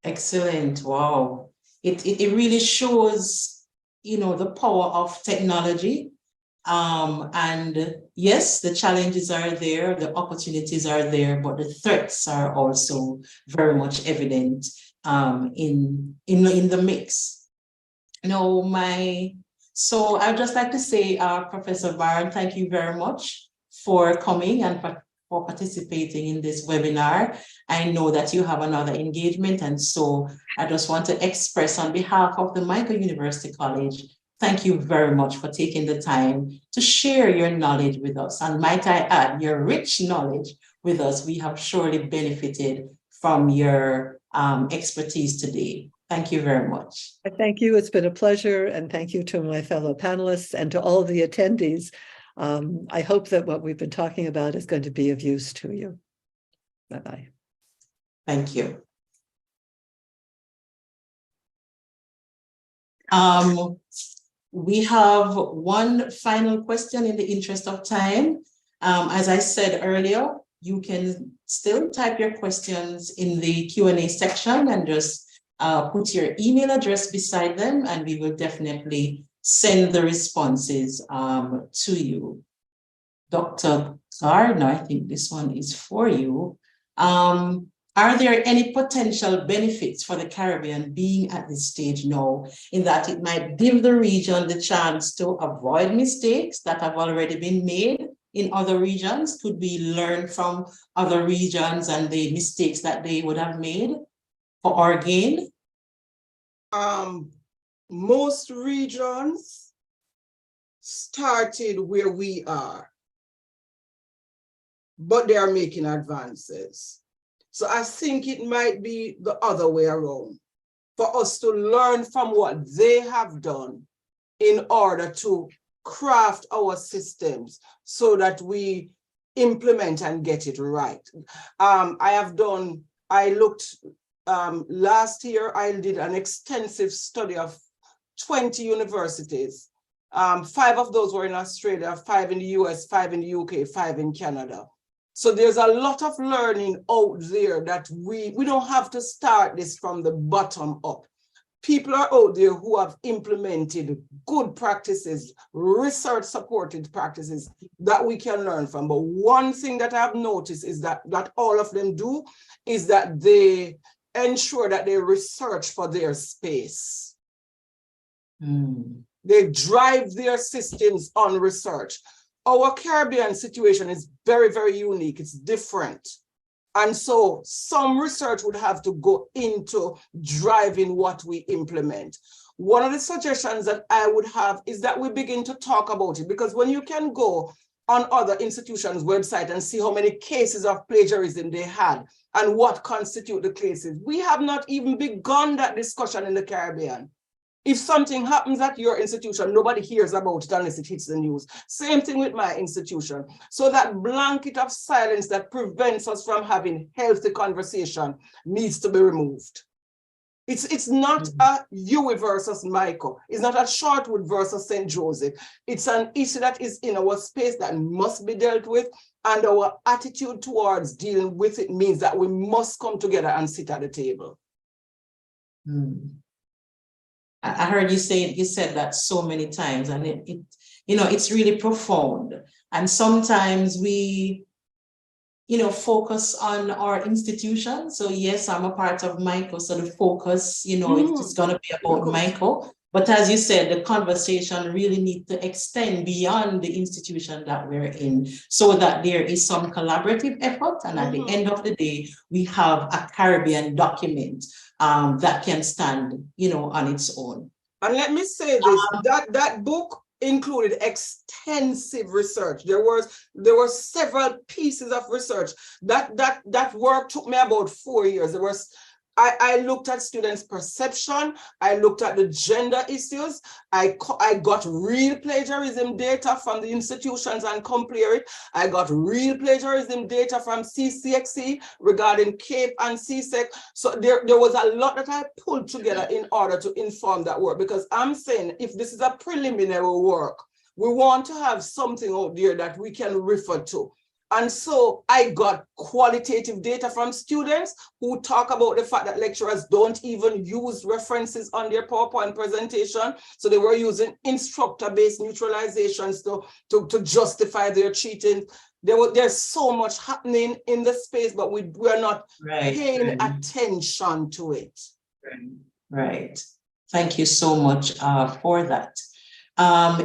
Excellent. Wow. It really shows, you know, the power of technology. And yes, the challenges are there, the opportunities are there, but the threats are also very much evident in the mix. So I'd just like to say, Professor Barron, thank you very much for coming and for participating in this webinar. I know that you have another engagement, and so I just want to express on behalf of the Michael University College, thank you very much for taking the time to share your knowledge with us. And might I add, your rich knowledge with us. We have surely benefited from your expertise today. Thank you very much. Thank you. It's been a pleasure. And thank you to my fellow panelists and to all the attendees. I hope that what we've been talking about is going to be of use to you. Bye-bye. Thank you. We have one final question in the interest of time. As I said earlier, you can still type your questions in the Q&A section and just put your email address beside them, and we will definitely send the responses to you. Dr. Gardner, I think this one is for you. Are there any potential benefits for the Caribbean being at this stage now, in that it might give the region the chance to avoid mistakes that have already been made in other regions? Could we learn from other regions and the mistakes that they would have made for our gain? Most regions started where we are, but they are making advances. So I think it might be the other way around, for us to learn from what they have done in order to craft our systems so that we implement and get it right. Last year, I did an extensive study of 20 universities. 5 of those were in Australia, 5 in the US, 5 in the UK, 5 in Canada. So there's a lot of learning out there that we don't have to start this from the bottom up. People are out there who have implemented good practices, research-supported practices that we can learn from. But one thing that I've noticed is that all of them do is that they ensure that they research for their space. They drive their systems on research. Our Caribbean situation is very, very unique. It's different. And so some research would have to go into driving what we implement. One of the suggestions that I would have is that we begin to talk about it, because when you can go on other institutions' website and see how many cases of plagiarism they had and what constitute the cases, we have not even begun that discussion in the Caribbean. If something happens at your institution, nobody hears about it unless it hits the news. Same thing with my institution. So that blanket of silence that prevents us from having healthy conversation needs to be removed. It's not a Huey versus Michael. It's not a Shortwood versus St. Joseph. It's an issue that is in our space that must be dealt with, and our attitude towards dealing with it means that we must come together and sit at the table. I heard you said that so many times, and it's really profound. And sometimes we, focus on our institution. So yes, I'm a part of Michael, so the focus, it's going to be about Michael. But as you said, the conversation really needs to extend beyond the institution that we're in, so that there is some collaborative effort. And at the end of the day, we have a Caribbean document that can stand, on its own. And let me say this, that book included extensive research. There were several pieces of research. That work took me about 4 years. I looked at students' perception. I looked at the gender issues. I got real plagiarism data from the institutions and compare it. I got real plagiarism data from CCXC regarding CAPE and CSEC. So there was a lot that I pulled together in order to inform that work, because I'm saying if this is a preliminary work, we want to have something out there that we can refer to. And so I got qualitative data from students who talk about the fact that lecturers don't even use references on their PowerPoint presentation. So they were using instructor-based neutralizations to justify their cheating. There's so much happening in the space, but we are not paying attention to it. Right. Thank you so much for that.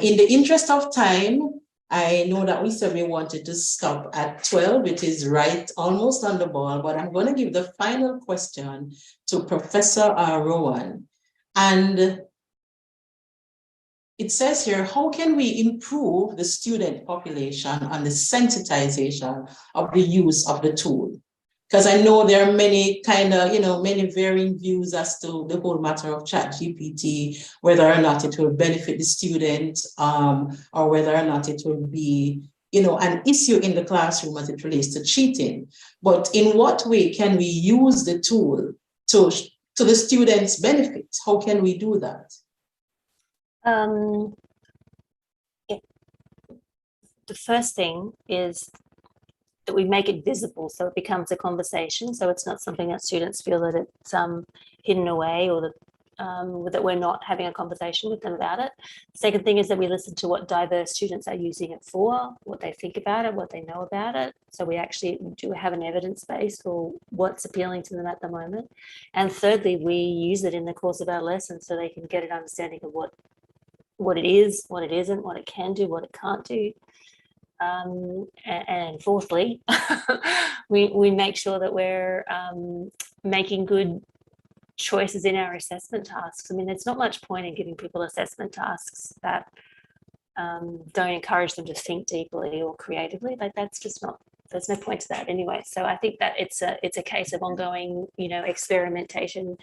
In the interest of time, I know that we said we wanted to stop at 12, it is right almost on the ball, but I'm going to give the final question to Professor Rowan. And it says here, how can we improve the student population and the sensitization of the use of the tool? Because I know there are many many varying views as to the whole matter of ChatGPT, whether or not it will benefit the student, or whether or not it will be, an issue in the classroom as it relates to cheating. But in what way can we use the tool to the students' benefit? How can we do that? The first thing is that we make it visible, so it becomes a conversation. So it's not something that students feel that it's hidden away, or that we're not having a conversation with them about it. The second thing is that we listen to what diverse students are using it for, what they think about it, what they know about it. So we actually do have an evidence base for what's appealing to them at the moment. And thirdly, we use it in the course of our lessons so they can get an understanding of what it is, what it isn't, what it can do, what it can't do. And fourthly, we make sure that we're making good choices in our assessment tasks. I mean, there's not much point in giving people assessment tasks that don't encourage them to think deeply or creatively. Like, that's just not there's no point to that anyway. So I think that it's a case of ongoing, experimentation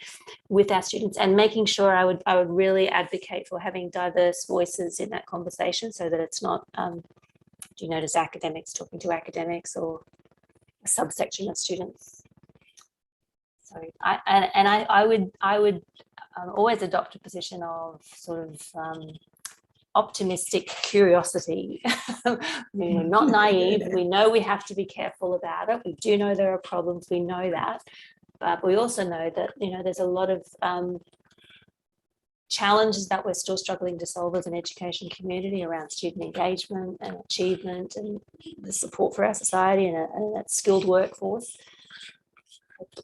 with our students, and making sure I would really advocate for having diverse voices in that conversation, so that it's not just academics talking to academics or a subsection of students. So I would always adopt a position of sort of optimistic curiosity. We're not naive. We know we have to be careful about it. We do know there are problems. We know that, but we also know that there's a lot of challenges that we're still struggling to solve as an education community around student engagement and achievement and the support for our society and that skilled workforce.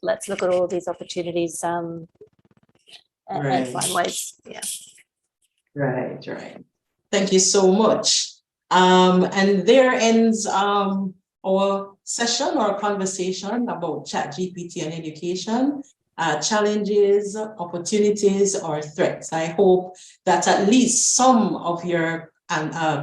Let's look at all of these opportunities and find ways. Yeah. Right. Thank you so much. And there ends our session or conversation about ChatGPT and education, challenges, opportunities, or threats. I hope that at least some of your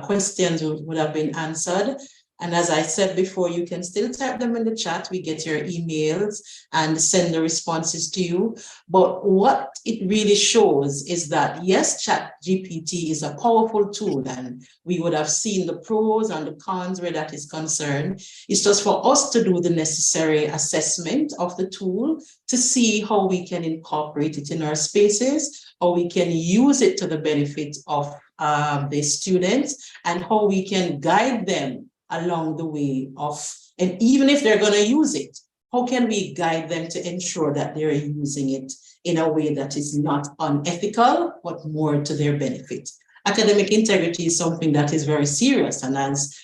questions would have been answered. And as I said before, you can still type them in the chat. We get your emails and send the responses to you. But what it really shows is that, yes, ChatGPT is a powerful tool, and we would have seen the pros and the cons where that is concerned. It's just for us to do the necessary assessment of the tool to see how we can incorporate it in our spaces, how we can use it to the benefit of the students, and how we can guide them along the way of, and even if they're going to use it, how can we guide them to ensure that they're using it in a way that is not unethical, but more to their benefit? Academic integrity is something that is very serious. And as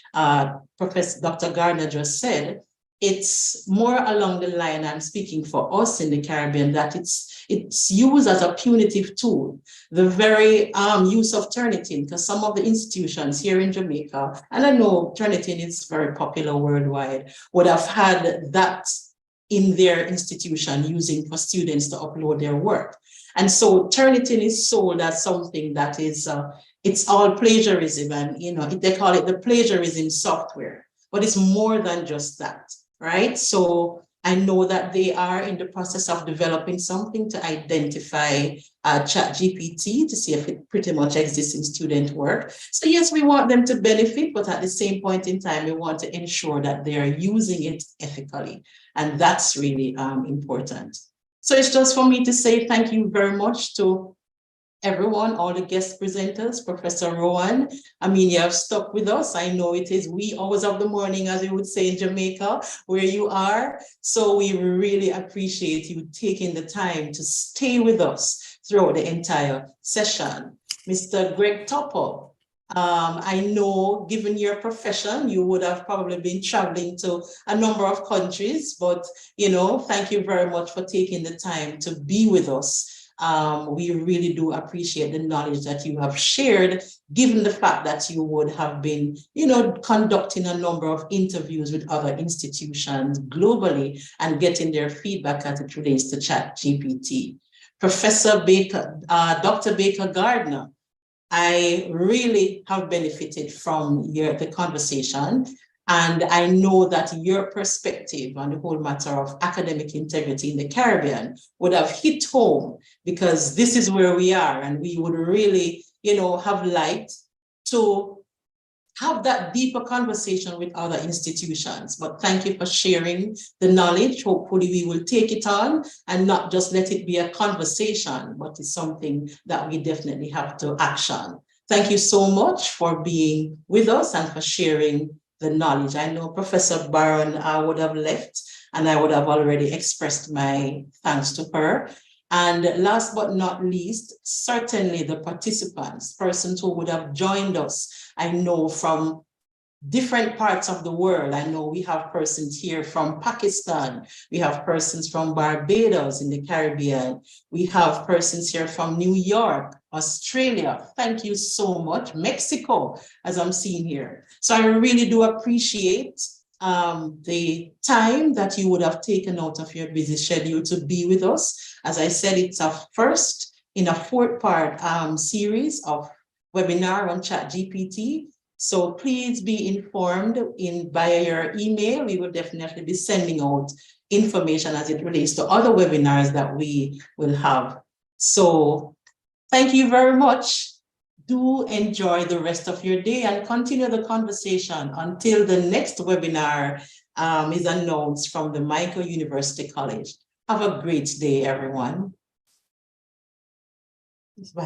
Professor Dr. Gardner just said, it's more along the line, I'm speaking for us in the Caribbean, that it's used as a punitive tool. The very use of Turnitin, because some of the institutions here in Jamaica, and I know Turnitin is very popular worldwide, would have had that in their institution using for students to upload their work. And so Turnitin is sold as something that is, it's all plagiarism, and they call it the plagiarism software, but it's more than just that. Right? So I know that they are in the process of developing something to identify ChatGPT to see if it pretty much exists in student work. So yes, we want them to benefit, but at the same point in time, we want to ensure that they are using it ethically. And that's really important. So it's just for me to say thank you very much to everyone, all the guest presenters, Professor Rowan. I mean, you have stuck with us. I know it is wee hours of the morning, as we would say in Jamaica, where you are. So we really appreciate you taking the time to stay with us throughout the entire session. Mr. Greg Topper, I know, given your profession, you would have probably been traveling to a number of countries, but, thank you very much for taking the time to be with us. We really do appreciate the knowledge that you have shared, given the fact that you would have been, conducting a number of interviews with other institutions globally and getting their feedback as it relates to ChatGPT. Professor Baker, Dr. Baker Gardner, I really have benefited from the conversation. And I know that your perspective on the whole matter of academic integrity in the Caribbean would have hit home, because this is where we are, and we would really, have liked to have that deeper conversation with other institutions. But thank you for sharing the knowledge. Hopefully we will take it on and not just let it be a conversation, but it's something that we definitely have to action. Thank you so much for being with us and for sharing the knowledge. I know Professor Barron would have left, and I would have already expressed my thanks to her. And last but not least, certainly the participants, persons who would have joined us. I know from different parts of the world. I know we have persons here from Pakistan. We have persons from Barbados in the Caribbean. We have persons here from New York, Australia. Thank you so much. Mexico, as I'm seeing here. So I really do appreciate the time that you would have taken out of your busy schedule to be with us. As I said, it's a first in a 4-part series of webinar on ChatGPT. So please be informed via your email. We will definitely be sending out information as it relates to other webinars that we will have. So thank you very much. Do enjoy the rest of your day and continue the conversation until the next webinar is announced from the Michael University College. Have a great day, everyone. Bye.